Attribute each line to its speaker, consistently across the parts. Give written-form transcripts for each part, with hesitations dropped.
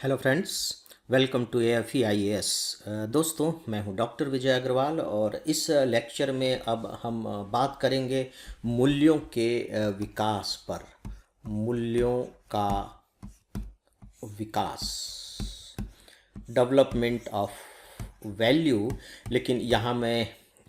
Speaker 1: Hello friends, welcome to AFE IAS। दोस्तों, मैं हूं डॉक्टर विजय अग्रवाल और इस लेक्चर में अब हम बात करेंगे मूल्यों के विकास पर। मूल्यों का विकास, डेवलपमेंट ऑफ वैल्यू। लेकिन यहाँ मैं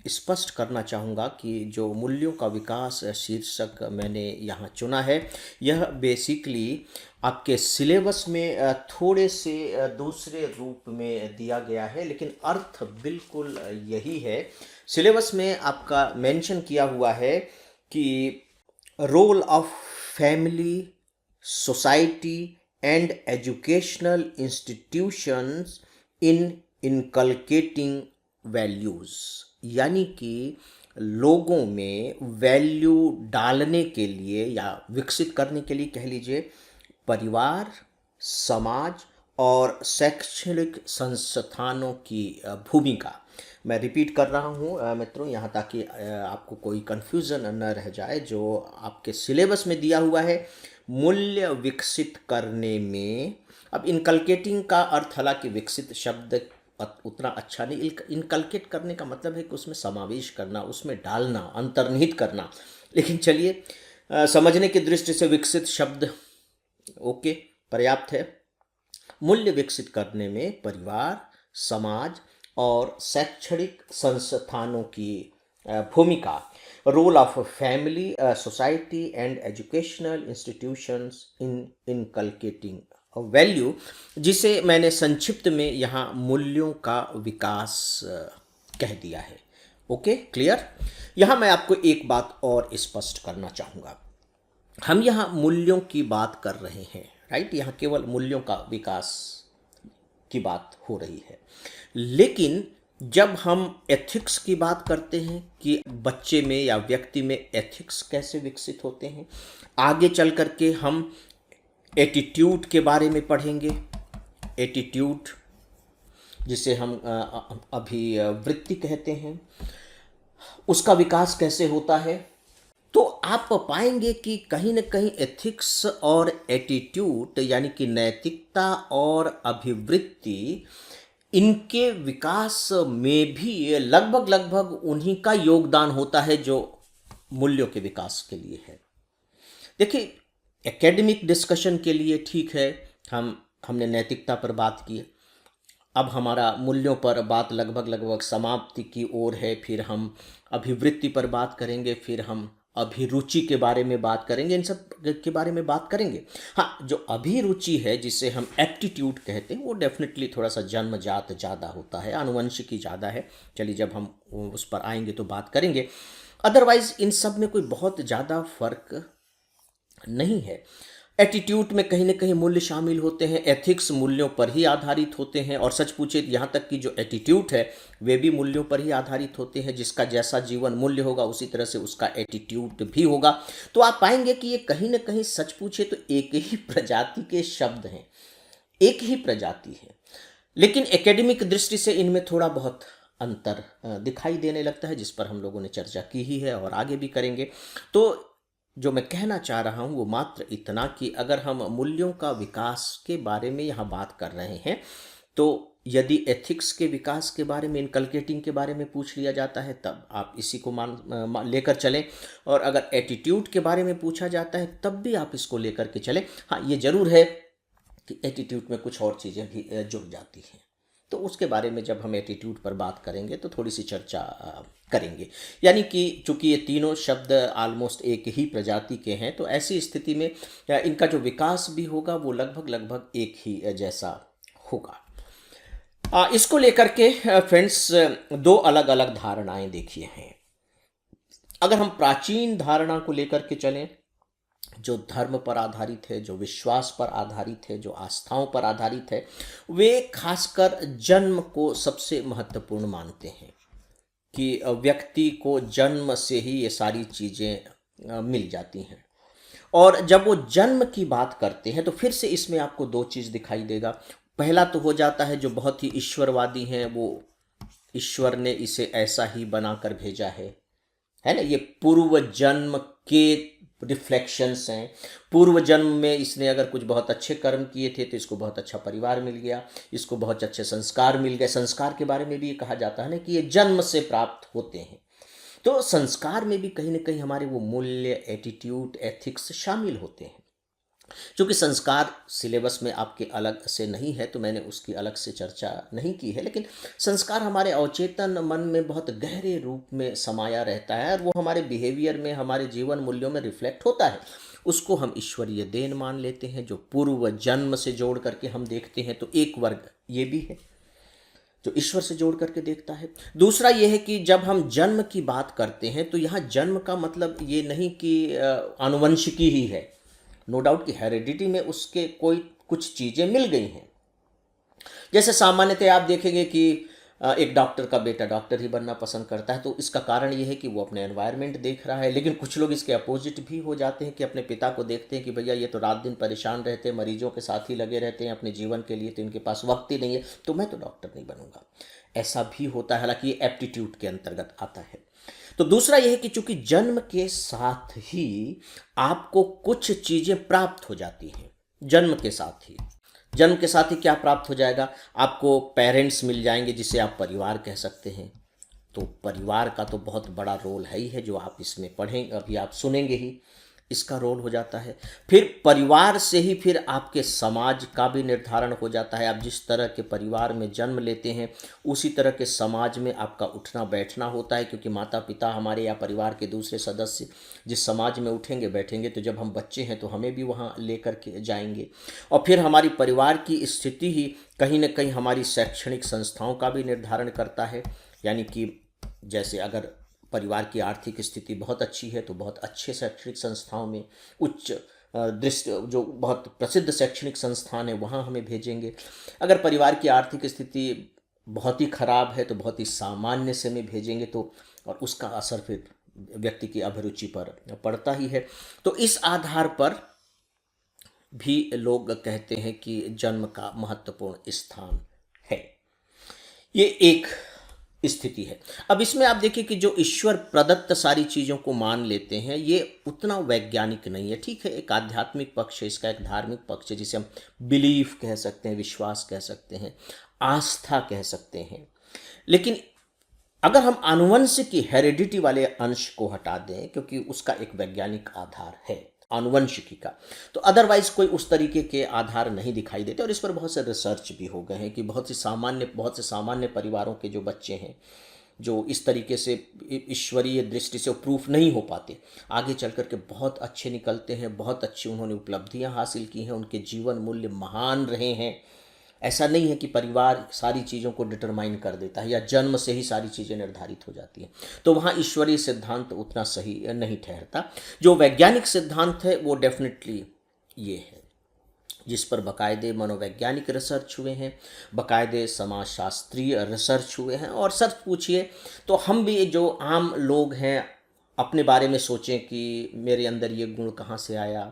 Speaker 1: स्पष्ट करना चाहूँगा कि जो मूल्यों का विकास शीर्षक मैंने यहाँ चुना है, यह बेसिकली आपके सिलेबस में थोड़े से दूसरे रूप में दिया गया है, लेकिन अर्थ बिल्कुल यही है। सिलेबस में आपका मेंशन किया हुआ है कि role of family, society and educational institutions in inculcating values, यानी कि लोगों में वैल्यू डालने के लिए या विकसित करने के लिए कह लीजिए परिवार, समाज और शैक्षणिक संस्थानों की भूमिका। मैं रिपीट कर रहा हूँ मित्रों, यहाँ ताकि आपको कोई कन्फ्यूज़न न रह जाए। जो आपके सिलेबस में दिया हुआ है, मूल्य विकसित करने में, अब इनकलकेटिंग का अर्थ, हालांकि विकसित शब्द उतना अच्छा नहीं, इनकलकेट करने का मतलब है कि उसमें समावेश करना, उसमें डालना, अंतर्निहित करना। लेकिन चलिए, समझने की दृष्टि से विकसित शब्द ओके, पर्याप्त है। मूल्य विकसित करने में परिवार, समाज और शैक्षणिक संस्थानों की भूमिका, role of family, society and educational institutions in inculcating value, जिसे मैंने संक्षिप्त में यहाँ मूल्यों का विकास कह दिया है। Okay, clear. यहाँ मैं आपको एक बात और स्पष्ट करना चाहूँगा। हम यहाँ मूल्यों की बात कर रहे हैं, राइट। यहाँ केवल मूल्यों का विकास की बात हो रही है। लेकिन जब हम एथिक्स की बात करते हैं कि बच्चे में या व्यक्ति में एथिक्स कैसे विकसित होते हैं, आगे चल करके हम एटीट्यूड के बारे में पढ़ेंगे। एटीट्यूड, जिसे हम अभिवृत्ति कहते हैं, उसका विकास कैसे होता है। तो आप पाएंगे कि कहीं ना कहीं एथिक्स और एटीट्यूड, यानी कि नैतिकता और अभिवृत्ति, इनके विकास में भी लगभग लगभग उन्हीं का योगदान होता है जो मूल्यों के विकास के लिए है। देखिए, एकेडमिक डिस्कशन के लिए ठीक है, हमने नैतिकता पर बात की। अब हमारा मूल्यों पर बात लगभग लगभग समाप्ति की ओर है। फिर हम अभिवृत्ति पर बात करेंगे, फिर हम अभिरुचि के बारे में बात करेंगे, इन सब के बारे में बात करेंगे। हाँ, जो अभिरुचि है, जिसे हम एप्टीट्यूड कहते हैं, वो डेफिनेटली थोड़ा सा जन्मजात ज़्यादा होता है, आनुवंशिकी ज़्यादा है। चलिए, जब हम उस पर आएंगे तो बात करेंगे। अदरवाइज इन सब में कोई बहुत ज़्यादा फर्क नहीं है। एटीट्यूड में कहीं ना कहीं मूल्य शामिल होते हैं, एथिक्स मूल्यों पर ही आधारित होते हैं, और सच पूछे यहाँ तक कि जो एटीट्यूड है वे भी मूल्यों पर ही आधारित होते हैं। जिसका जैसा जीवन मूल्य होगा, उसी तरह से उसका एटीट्यूड भी होगा। तो आप पाएंगे कि ये कहीं ना कहीं, सच पूछे तो एक ही प्रजाति के शब्द हैं, एक ही प्रजाति है। लेकिन एकेडमिक दृष्टि से इनमें थोड़ा बहुत अंतर दिखाई देने लगता है, जिस पर हम लोगों ने चर्चा की ही है और आगे भी करेंगे। तो जो मैं कहना चाह रहा हूँ वो मात्र इतना कि अगर हम मूल्यों का विकास के बारे में यहाँ बात कर रहे हैं, तो यदि एथिक्स के विकास के बारे में, इनकलकेटिंग के बारे में पूछ लिया जाता है, तब आप इसी को लेकर चलें। और अगर एटीट्यूड के बारे में पूछा जाता है, तब भी आप इसको लेकर के चलें। हाँ, ये जरूर है कि एटीट्यूड में कुछ और चीज़ें भी जुड़ जाती हैं। तो उसके बारे में जब हम एटीट्यूड पर बात करेंगे तो थोड़ी सी चर्चा करेंगे। यानी कि चूंकि ये तीनों शब्द ऑलमोस्ट एक ही प्रजाति के हैं, तो ऐसी स्थिति में इनका जो विकास भी होगा वो लगभग लगभग एक ही जैसा होगा। इसको लेकर के फ्रेंड्स, दो अलग अलग धारणाएं देखिए हैं। अगर हम प्राचीन धारणा को लेकर के चलें, जो धर्म पर आधारित है, जो विश्वास पर आधारित है, जो आस्थाओं पर आधारित है, वे खासकर जन्म को सबसे महत्वपूर्ण मानते हैं कि व्यक्ति को जन्म से ही ये सारी चीज़ें मिल जाती हैं। और जब वो जन्म की बात करते हैं, तो फिर से इसमें आपको दो चीज़ दिखाई देगा। पहला तो हो जाता है, जो बहुत ही ईश्वरवादी हैं, वो ईश्वर ने इसे ऐसा ही बनाकर भेजा है ना, ये पूर्व जन्म के रिफ्लेक्शंस हैं। पूर्व जन्म में इसने अगर कुछ बहुत अच्छे कर्म किए थे तो इसको बहुत अच्छा परिवार मिल गया, इसको बहुत अच्छे संस्कार मिल गए। संस्कार के बारे में भी ये कहा जाता है ना कि ये जन्म से प्राप्त होते हैं। तो संस्कार में भी कहीं ना कहीं हमारे वो मूल्य, एटीट्यूड, एथिक्स शामिल होते हैं। क्योंकि संस्कार सिलेबस में आपके अलग से नहीं है तो मैंने उसकी अलग से चर्चा नहीं की है, लेकिन संस्कार हमारे अवचेतन मन में बहुत गहरे रूप में समाया रहता है और वो हमारे बिहेवियर में, हमारे जीवन मूल्यों में रिफ्लेक्ट होता है। उसको हम ईश्वरीय देन मान लेते हैं, जो पूर्व जन्म से जोड़ करके हम देखते हैं। तो एक वर्ग ये भी है जो ईश्वर से जोड़ करके देखता है। दूसरा यह है कि जब हम जन्म की बात करते हैं तो यहाँ जन्म का मतलब ये नहीं कि आनुवंशिकी ही है। नो डाउट कि हेरिडिटी में उसके कोई कुछ चीज़ें मिल गई हैं। जैसे सामान्यतः आप देखेंगे कि एक डॉक्टर का बेटा डॉक्टर ही बनना पसंद करता है, तो इसका कारण ये है कि वो अपने एनवायरनमेंट देख रहा है। लेकिन कुछ लोग इसके अपोजिट भी हो जाते हैं कि अपने पिता को देखते हैं कि भैया ये तो रात दिन परेशान रहते हैं, मरीजों के साथ ही लगे रहते हैं अपने जीवन के लिए, तो इनके पास वक्त ही नहीं है, तो मैं तो डॉक्टर नहीं बनूंगा। ऐसा भी होता है, हालांकि ये एप्टीट्यूड के अंतर्गत आता है। तो दूसरा यह है कि चूंकि जन्म के साथ ही आपको कुछ चीजें प्राप्त हो जाती हैं। जन्म के साथ ही, जन्म के साथ ही क्या प्राप्त हो जाएगा? आपको पेरेंट्स मिल जाएंगे जिसे आप परिवार कह सकते हैं। तो परिवार का तो बहुत बड़ा रोल है ही है, जो आप इसमें पढ़ेंगे, अभी आप सुनेंगे ही, इसका रोल हो जाता है। फिर परिवार से ही फिर आपके समाज का भी निर्धारण हो जाता है। आप जिस तरह के परिवार में जन्म लेते हैं उसी तरह के समाज में आपका उठना बैठना होता है, क्योंकि माता पिता हमारे या परिवार के दूसरे सदस्य जिस समाज में उठेंगे बैठेंगे, तो जब हम बच्चे हैं तो हमें भी वहाँ लेकर के जाएंगे। और फिर हमारी परिवार की स्थिति ही कहीं ना कहीं हमारी शैक्षणिक संस्थाओं का भी निर्धारण करता है। यानी कि जैसे अगर परिवार की आर्थिक स्थिति बहुत अच्छी है तो बहुत अच्छे शैक्षणिक संस्थाओं में, उच्च दृष्टि जो बहुत प्रसिद्ध शैक्षणिक संस्थान है वहाँ हमें भेजेंगे। अगर परिवार की आर्थिक स्थिति बहुत ही खराब है तो बहुत ही सामान्य से में भेजेंगे, तो और उसका असर फिर व्यक्ति की अभिरुचि पर पड़ता ही है। तो इस आधार पर भी लोग कहते हैं कि जन्म का महत्वपूर्ण स्थान है। ये एक स्थिति है। अब इसमें आप देखिए कि जो ईश्वर प्रदत्त सारी चीज़ों को मान लेते हैं ये उतना वैज्ञानिक नहीं है। ठीक है, एक आध्यात्मिक पक्ष है इसका, एक धार्मिक पक्ष है जिसे हम बिलीफ कह सकते हैं, विश्वास कह सकते हैं, आस्था कह सकते हैं। लेकिन अगर हम आनुवंशिक की हेरिडिटी वाले अंश को हटा दें, क्योंकि उसका एक वैज्ञानिक आधार है आनुवंशिकी का, तो अदरवाइज कोई उस तरीके के आधार नहीं दिखाई देते। और इस पर बहुत से रिसर्च भी हो गए हैं कि बहुत से सामान्य परिवारों के जो बच्चे हैं जो इस तरीके से ईश्वरीय दृष्टि से प्रूफ नहीं हो पाते, आगे चल कर के बहुत अच्छे निकलते हैं, बहुत अच्छी उन्होंने उपलब्धियां हासिल की हैं, उनके जीवन मूल्य महान रहे हैं। ऐसा नहीं है कि परिवार सारी चीज़ों को डिटरमाइन कर देता है या जन्म से ही सारी चीज़ें निर्धारित हो जाती हैं, तो वहाँ ईश्वरीय सिद्धांत उतना सही नहीं ठहरता। जो वैज्ञानिक सिद्धांत है वो डेफिनेटली ये है जिस पर बाकायदे मनोवैज्ञानिक रिसर्च हुए हैं, बाकायदे समाजशास्त्रीय रिसर्च हुए हैं। और सच पूछिए तो हम भी जो आम लोग हैं अपने बारे में सोचें कि मेरे अंदर ये गुण कहाँ से आया,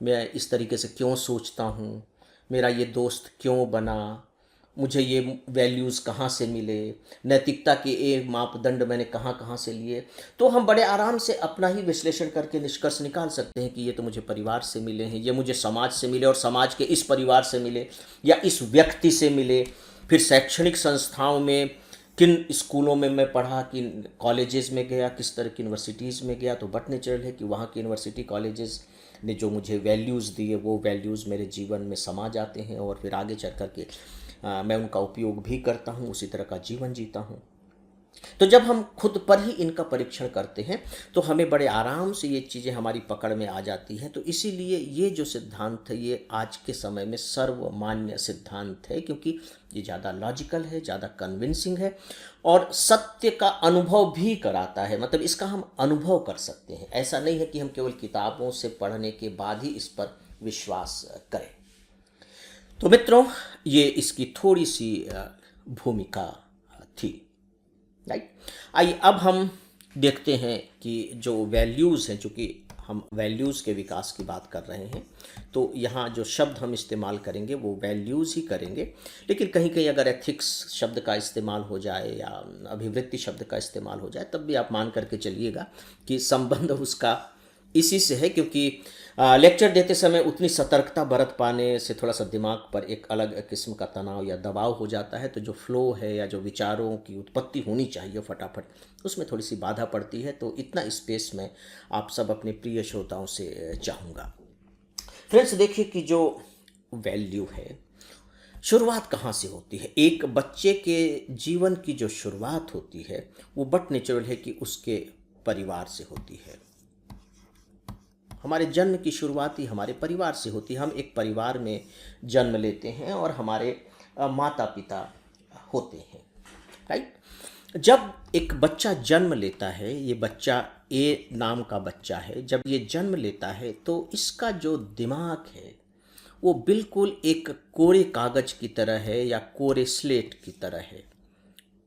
Speaker 1: मैं इस तरीके से क्यों सोचता हूँ, मेरा ये दोस्त क्यों बना, मुझे ये वैल्यूज़ कहाँ से मिले, नैतिकता के ये मापदंड मैंने कहाँ कहाँ से लिए। तो हम बड़े आराम से अपना ही विश्लेषण करके निष्कर्ष निकाल सकते हैं कि ये तो मुझे परिवार से मिले हैं, ये मुझे समाज से मिले और समाज के इस परिवार से मिले या इस व्यक्ति से मिले। फिर शैक्षणिक संस्थाओं में किन स्कूलों में मैं पढ़ा, किन कॉलेजेस में गया, किस तरह की यूनिवर्सिटीज़ में गया, तो बट नेचुरल है कि वहाँ की यूनिवर्सिटी कॉलेजेस ने जो मुझे वैल्यूज़ दिए वो वैल्यूज़ मेरे जीवन में समा जाते हैं और फिर आगे चल कर के मैं उनका उपयोग भी करता हूँ, उसी तरह का जीवन जीता हूँ। तो जब हम खुद पर ही इनका परीक्षण करते हैं तो हमें बड़े आराम से ये चीज़ें हमारी पकड़ में आ जाती हैं। तो इसीलिए ये जो सिद्धांत है ये आज के समय में सर्वमान्य सिद्धांत है, क्योंकि ये ज़्यादा लॉजिकल है, ज़्यादा कन्विंसिंग है और सत्य का अनुभव भी कराता है। मतलब इसका हम अनुभव कर सकते हैं, ऐसा नहीं है कि हम केवल किताबों से पढ़ने के बाद ही इस पर विश्वास करें। तो मित्रों, ये इसकी थोड़ी सी भूमिका थी, राइट। आइए अब हम देखते हैं कि जो वैल्यूज़ हैं, चूँकि हम वैल्यूज़ के विकास की बात कर रहे हैं तो यहाँ जो शब्द हम इस्तेमाल करेंगे वो वैल्यूज़ ही करेंगे। लेकिन कहीं कहीं अगर एथिक्स शब्द का इस्तेमाल हो जाए या अभिवृत्ति शब्द का इस्तेमाल हो जाए तब भी आप मान करके चलिएगा कि संबंध उसका इसी से है, क्योंकि लेक्चर देते समय उतनी सतर्कता बरत पाने से थोड़ा सा दिमाग पर एक अलग किस्म का तनाव या दबाव हो जाता है, तो जो फ्लो है या जो विचारों की उत्पत्ति होनी चाहिए फटाफट, उसमें थोड़ी सी बाधा पड़ती है। तो इतना स्पेस मैं आप सब अपने प्रिय श्रोताओं से चाहूँगा। फ्रेंड्स, देखिए कि जो वैल्यू है, शुरुआत कहाँ से होती है? एक बच्चे के जीवन की जो शुरुआत होती है वो बट नेचुरल है कि उसके परिवार से होती है। हमारे जन्म की शुरुआत ही हमारे परिवार से होती है। हम एक परिवार में जन्म लेते हैं और हमारे माता पिता होते हैं, राइट। जब एक बच्चा जन्म लेता है, ये बच्चा ए नाम का बच्चा है, जब ये जन्म लेता है तो इसका जो दिमाग है वो बिल्कुल एक कोरे कागज की तरह है या कोरे स्लेट की तरह है।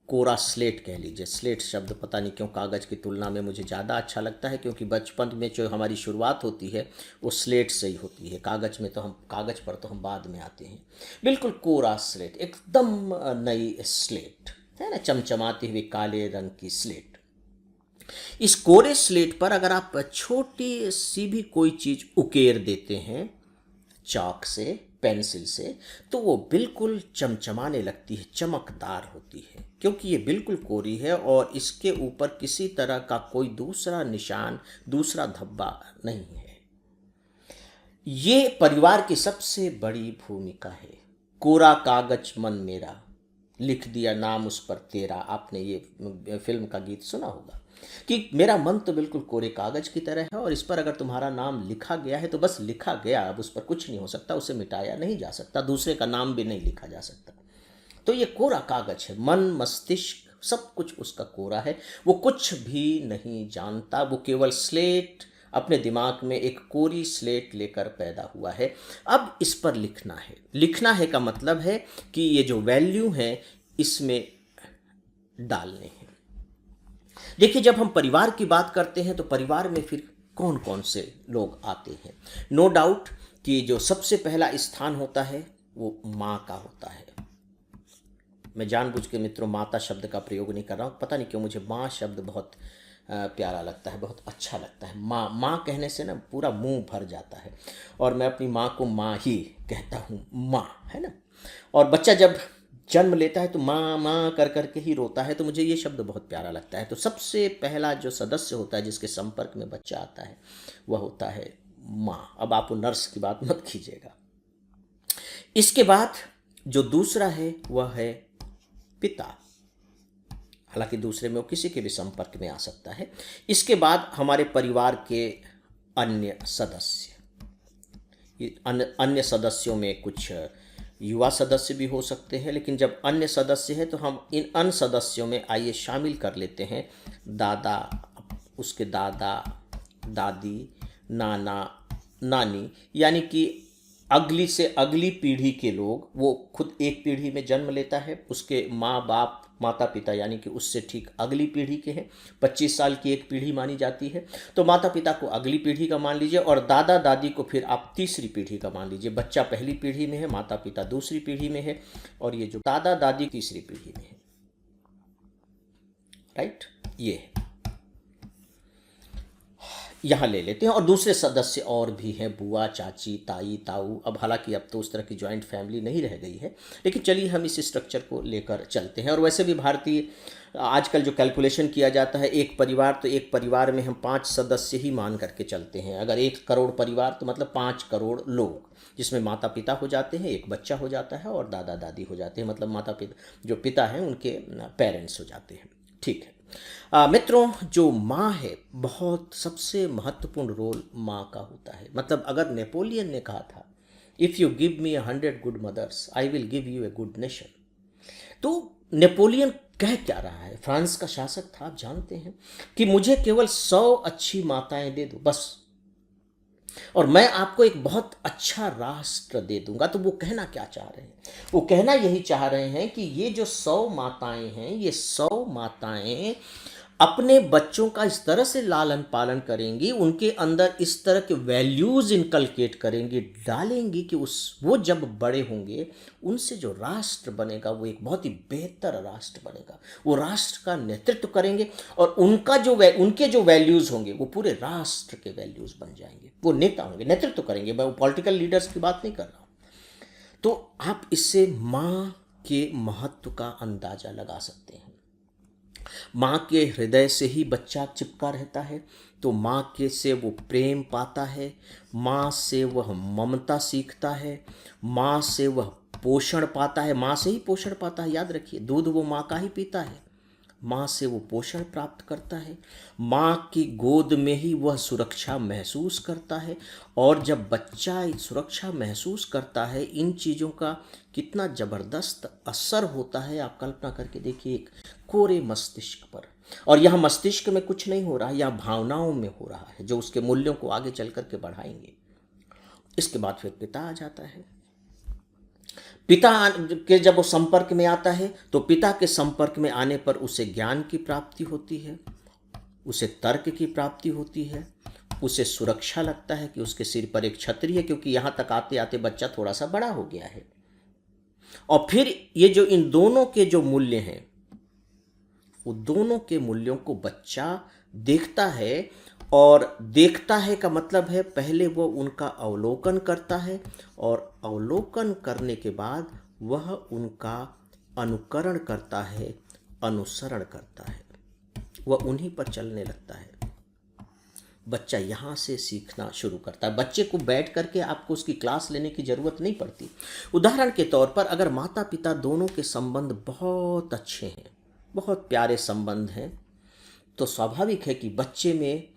Speaker 1: कोरा स्लेट कह लीजिए। स्लेट शब्द पता नहीं क्यों कागज़ की तुलना में मुझे ज़्यादा अच्छा लगता है, क्योंकि बचपन में जो हमारी शुरुआत होती है वो स्लेट से ही होती है। कागज़ पर तो हम बाद में आते हैं। बिल्कुल कोरा स्लेट, एकदम नई स्लेट है ना, चमचमाती हुई काले रंग की स्लेट। इस कोरे स्लेट पर अगर आप छोटी सी भी कोई चीज़ उकेर देते हैं चाक से, पेंसिल से, तो वो बिल्कुल चमचमाने लगती है, चमकदार होती है, क्योंकि ये बिल्कुल कोरी है और इसके ऊपर किसी तरह का कोई दूसरा निशान, दूसरा धब्बा नहीं है। ये परिवार की सबसे बड़ी भूमिका है। कोरा कागज मन मेरा, लिख दिया नाम उस पर तेरा। आपने ये फिल्म का गीत सुना होगा कि मेरा मन तो बिल्कुल कोरे कागज की तरह है और इस पर अगर तुम्हारा नाम लिखा गया है तो बस लिखा गया, अब उस पर कुछ नहीं हो सकता, उसे मिटाया नहीं जा सकता, दूसरे का नाम भी नहीं लिखा जा सकता। तो ये कोरा कागज है। मन, मस्तिष्क, सब कुछ उसका कोरा है। वो कुछ भी नहीं जानता, वो केवल स्लेट, अपने दिमाग में एक कोरी स्लेट लेकर पैदा हुआ है। अब इस पर लिखना है। लिखना है का मतलब है कि ये जो वैल्यू है इसमें डालने हैं। देखिए, जब हम परिवार की बात करते हैं तो परिवार में फिर कौन कौन से लोग आते हैं? नो डाउट कि जो सबसे पहला स्थान होता है वो माँ का होता है। मैं जानबूझ के मित्रों माता शब्द का प्रयोग नहीं कर रहा हूँ, पता नहीं क्यों मुझे माँ शब्द बहुत प्यारा लगता है, बहुत अच्छा लगता है। माँ, माँ कहने से ना पूरा मुंह भर जाता है और मैं अपनी माँ को माँ ही कहता हूँ, माँ, है ना। और बच्चा जब जन्म लेता है तो माँ माँ कर करके ही रोता है, तो मुझे ये शब्द बहुत प्यारा लगता है। तो सबसे पहला जो सदस्य होता है जिसके संपर्क में बच्चा आता है वह होता है माँ। अब आप नर्स की बात मत कीजिएगा। इसके बाद जो दूसरा है वह है पिता। हालांकि दूसरे में वो किसी के भी संपर्क में आ सकता है। इसके बाद हमारे परिवार के अन्य सदस्य। अन्य सदस्यों में कुछ युवा सदस्य भी हो सकते हैं, लेकिन जब अन्य सदस्य हैं तो हम इन अन्य सदस्यों में आइए शामिल कर लेते हैं दादा, उसके दादा दादी, नाना नानी, यानी कि अगली से अगली पीढ़ी के लोग। वो खुद एक पीढ़ी में जन्म लेता है, उसके माँ बाप, माता पिता यानी कि उससे ठीक अगली पीढ़ी के हैं। 25 साल की एक पीढ़ी मानी जाती है, तो माता पिता को अगली पीढ़ी का मान लीजिए और दादा दादी को फिर आप तीसरी पीढ़ी का मान लीजिए। बच्चा पहली पीढ़ी में है, माता पिता दूसरी पीढ़ी में है और ये जो दादा दादी तीसरी पीढ़ी में है, राइट। ये है, यहाँ ले लेते हैं। और दूसरे सदस्य और भी हैं, बुआ, चाची, ताई, ताऊ। अब हालांकि अब तो उस तरह की जॉइंट फैमिली नहीं रह गई है, लेकिन चलिए हम इस स्ट्रक्चर को लेकर चलते हैं। और वैसे भी भारतीय आजकल जो कैलकुलेशन किया जाता है, एक परिवार, तो एक परिवार में हम 5 सदस्य ही मान करके चलते हैं। अगर 1 करोड़ परिवार तो मतलब 5 करोड़ लोग, जिसमें माता पिता हो जाते हैं, एक बच्चा हो जाता है और दादा दादी हो जाते हैं, मतलब माता पिता जो पिता हैं उनके पेरेंट्स हो जाते हैं, ठीक है। मित्रों, जो माँ है, बहुत सबसे महत्वपूर्ण रोल माँ का होता है। मतलब अगर नेपोलियन ने कहा था, if you give me 100 good mother's I will give U a good nation, तो नेपोलियन कह क्या रहा है? फ्रांस का शासक था, आप जानते हैं, कि मुझे केवल 100 अच्छी माताएं दे दो बस, और मैं आपको एक बहुत अच्छा राष्ट्र दे दूंगा। तो वो कहना क्या चाह रहे हैं? वो कहना यही चाह रहे हैं कि ये जो 100 माताएं हैं, ये 100 माताएं अपने बच्चों का इस तरह से लालन पालन करेंगी, उनके अंदर इस तरह के वैल्यूज़ इनकलकेट करेंगी, डालेंगी कि उस वो जब बड़े होंगे उनसे जो राष्ट्र बनेगा वो एक बहुत ही बेहतर राष्ट्र बनेगा। वो राष्ट्र का नेतृत्व करेंगे और उनके जो वैल्यूज़ होंगे वो पूरे राष्ट्र के वैल्यूज़ बन जाएंगे। वो नेता होंगे, नेतृत्व करेंगे। मैं वो पॉलिटिकल लीडर्स की बात नहीं कर रहा हूँ। तो आप इससे माँ के महत्व का अंदाज़ा लगा सकते हैं। माँ के हृदय से ही बच्चा चिपका रहता है, तो माँ के से वो प्रेम पाता है, माँ से वह ममता सीखता है, माँ से वह पोषण पाता है। माँ से ही पोषण पाता है, याद रखिए, दूध वो माँ का ही पीता है। माँ से वो पोषण प्राप्त करता है, माँ की गोद में ही वह सुरक्षा महसूस करता है। और जब बच्चा सुरक्षा महसूस करता है, इन चीज़ों का कितना ज़बरदस्त असर होता है आप कल्पना करके देखिए, एक कोरे मस्तिष्क पर। और यह मस्तिष्क में कुछ नहीं हो रहा है, यह भावनाओं में हो रहा है, जो उसके मूल्यों को आगे चल करके बढ़ाएंगे। इसके बाद फिर पिता आ जाता है। पिता के जब वो संपर्क में आता है तो पिता के संपर्क में आने पर उसे ज्ञान की प्राप्ति होती है, उसे तर्क की प्राप्ति होती है, उसे सुरक्षा लगता है कि उसके सिर पर एक छतरी है, क्योंकि यहाँ तक आते आते बच्चा थोड़ा सा बड़ा हो गया है। और फिर ये जो इन दोनों के जो मूल्य हैं, वो दोनों के मूल्यों को बच्चा देखता है। और देखता है का मतलब है पहले वो उनका अवलोकन करता है, और अवलोकन करने के बाद वह उनका अनुकरण करता है, अनुसरण करता है, वह उन्हीं पर चलने लगता है। बच्चा यहाँ से सीखना शुरू करता है। बच्चे को बैठ करके आपको उसकी क्लास लेने की ज़रूरत नहीं पड़ती। उदाहरण के तौर पर अगर माता पिता दोनों के संबंध बहुत अच्छे हैं, बहुत प्यारे संबंध हैं, तो स्वाभाविक है कि बच्चे में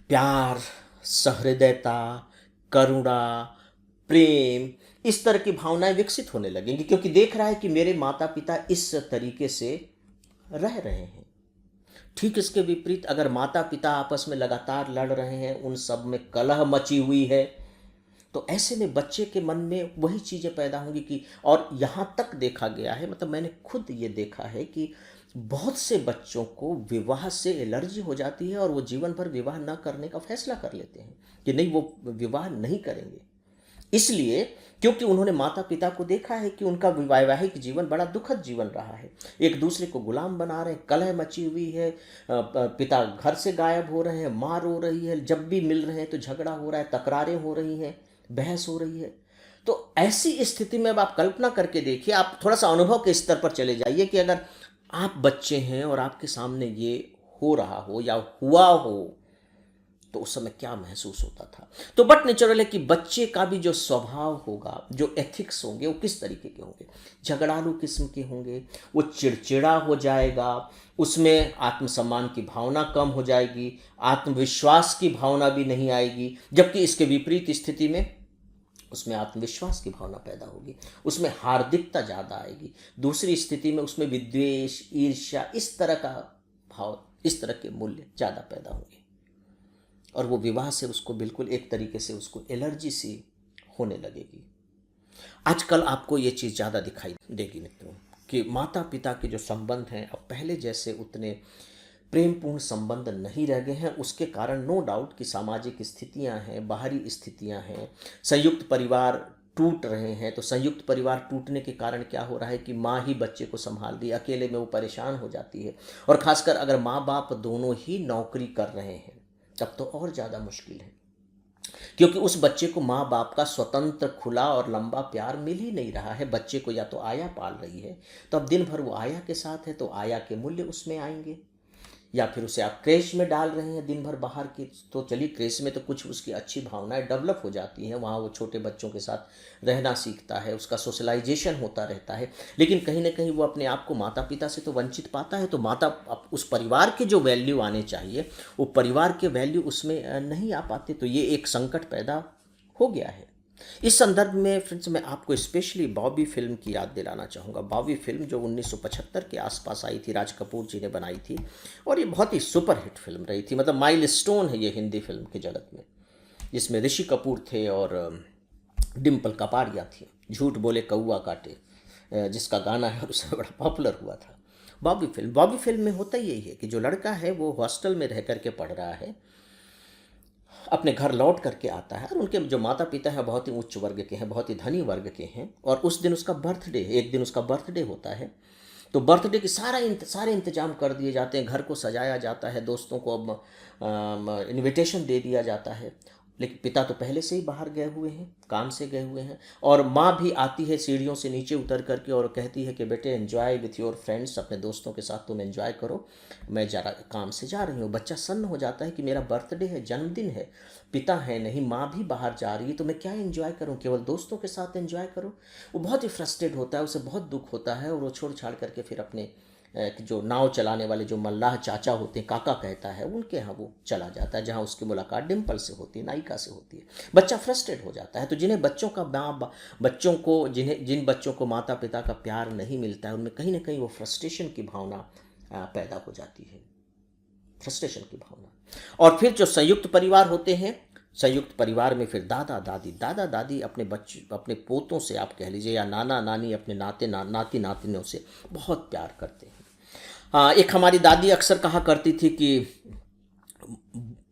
Speaker 1: प्यार, सहृदयता, करुणा, प्रेम, इस तरह की भावनाएं विकसित होने लगेंगी, क्योंकि देख रहा है कि मेरे माता पिता इस तरीके से रह रहे हैं। ठीक इसके विपरीत अगर माता पिता आपस में लगातार लड़ रहे हैं, उन सब में कलह मची हुई है, तो ऐसे में बच्चे के मन में वही चीज़ें पैदा होंगी कि, और यहाँ तक देखा गया है, मतलब मैंने खुद ये देखा है कि बहुत से बच्चों को विवाह से एलर्जी हो जाती है और वो जीवन भर विवाह न करने का फैसला कर लेते हैं कि नहीं, वो विवाह नहीं करेंगे। इसलिए क्योंकि उन्होंने माता पिता को देखा है कि उनका वैवाहिक जीवन बड़ा दुखद जीवन रहा है, एक दूसरे को गुलाम बना रहे हैं, कलह मची हुई है, पिता घर से गायब हो रहे हैं, माँ रो रही है, जब भी मिल रहे हैं तो झगड़ा हो रहा है, तकरारें हो रही हैं, बहस हो रही है। तो ऐसी स्थिति में अब आप कल्पना करके देखिए, आप थोड़ा सा अनुभव के स्तर पर चले जाइए कि अगर आप बच्चे हैं और आपके सामने ये हो रहा हो या हुआ हो, तो उस समय क्या महसूस होता था। तो बट नेचुरल है कि बच्चे का भी जो स्वभाव होगा, जो एथिक्स होंगे, वो किस तरीके के होंगे, झगड़ालू किस्म के होंगे, वो चिड़चिड़ा हो जाएगा, उसमें आत्मसम्मान की भावना कम हो जाएगी, आत्मविश्वास की भावना भी नहीं आएगी। जबकि इसके विपरीत स्थिति में उसमें आत्मविश्वास की भावना पैदा होगी, उसमें हार्दिकता ज़्यादा आएगी। दूसरी स्थिति में उसमें विद्वेष, ईर्ष्या, इस तरह का भाव, इस तरह के मूल्य ज़्यादा पैदा होंगे, और वो विवाह से उसको बिल्कुल एक तरीके से उसको एलर्जी सी होने लगेगी। आजकल आपको ये चीज़ ज़्यादा दिखाई देगी मित्रों, कि माता पिता के जो संबंध हैं अब पहले जैसे उतने प्रेमपूर्ण संबंध नहीं रह गए हैं। उसके कारण नो डाउट कि सामाजिक स्थितियां हैं, बाहरी स्थितियां हैं, संयुक्त परिवार टूट रहे हैं। तो संयुक्त परिवार टूटने के कारण क्या हो रहा है कि माँ ही बच्चे को संभाल रही है, अकेले में वो परेशान हो जाती है। और ख़ासकर अगर माँ बाप दोनों ही नौकरी कर रहे हैं तब तो और ज़्यादा मुश्किल है, क्योंकि उस बच्चे को माँ बाप का स्वतंत्र, खुला और लंबा प्यार मिल ही नहीं रहा है। बच्चे को या तो आया पाल रही है, तो अब दिन भर वो आया के साथ है, तो आया के मूल्य उसमें आएंगे। या फिर उसे आप क्रेश में डाल रहे हैं दिन भर बाहर की, तो चलिए क्रेश में तो कुछ उसकी अच्छी भावनाएं डेवलप हो जाती हैं, वहाँ वो छोटे बच्चों के साथ रहना सीखता है, उसका सोशलाइजेशन होता रहता है। लेकिन कहीं ना कहीं वो अपने आप को माता पिता से तो वंचित पाता है, तो उस परिवार के जो वैल्यू आने चाहिए, वो परिवार के वैल्यू उसमें नहीं आ पाते। तो ये एक संकट पैदा हो गया है। इस संदर्भ में फ्रेंड्स मैं आपको स्पेशली बॉबी फिल्म की याद दिलाना चाहूँगा। बॉबी फिल्म जो 1975 के आसपास आई थी, राज कपूर जी ने बनाई थी, और ये बहुत ही सुपर हिट फिल्म रही थी। मतलब माइलस्टोन है ये हिंदी फिल्म की जगत में, जिसमें ऋषि कपूर थे और डिम्पल कपाड़िया थी। झूठ बोले कौआ काटे, जिसका गाना है और उसमें बड़ा पॉपुलर हुआ था। बॉबी फिल्म में होता यही है कि जो लड़का है वो हॉस्टल में रह करके पढ़ रहा है, अपने घर लौट करके आता है, और उनके जो माता पिता हैं बहुत ही उच्च वर्ग के हैं, बहुत ही धनी वर्ग के हैं, और उस दिन उसका बर्थडे, एक दिन उसका बर्थडे होता है। तो बर्थडे की सारे इंतजाम कर दिए जाते हैं, घर को सजाया जाता है, दोस्तों को अब इनविटेशन दे दिया जाता है। लेकिन पिता तो पहले से ही बाहर गए हुए हैं, काम से गए हुए हैं, और माँ भी आती है सीढ़ियों से नीचे उतर करके और कहती है कि बेटे एंजॉय विथ योर फ्रेंड्स, अपने दोस्तों के साथ तुम एंजॉय करो, मैं जरा काम से जा रही हूँ। बच्चा सन्न हो जाता है कि मेरा बर्थडे है, जन्मदिन है, पिता है नहीं, माँ भी बाहर जा रही है, तो मैं क्या एंजॉय करूँ, केवल दोस्तों के साथ एंजॉय करूँ। वो बहुत ही फ्रस्ट्रेट होता है, उसे बहुत दुख होता है, और वो छोड़ छाड़ करके फिर अपने जो नाव चलाने वाले जो मल्लाह चाचा होते हैं, काका कहता है, उनके यहाँ वो चला जाता है, जहाँ उसकी मुलाकात डिम्पल से होती है, नायिका से होती है। बच्चा फ्रस्ट्रेट हो जाता है। तो जिन्हें बच्चों का बच्चों को जिन बच्चों को माता पिता का प्यार नहीं मिलता है, उनमें कहीं ना कहीं वो फ्रस्ट्रेशन की भावना पैदा हो जाती है, फ्रस्ट्रेशन की भावना। और फिर जो संयुक्त परिवार होते हैं, संयुक्त परिवार में फिर दादा दादी अपने बच्चे, अपने पोतों से आप कह लीजिए, या नाना नानी अपने नाती नातिनों से बहुत प्यार करते हैं। हाँ, एक हमारी दादी अक्सर कहा करती थी कि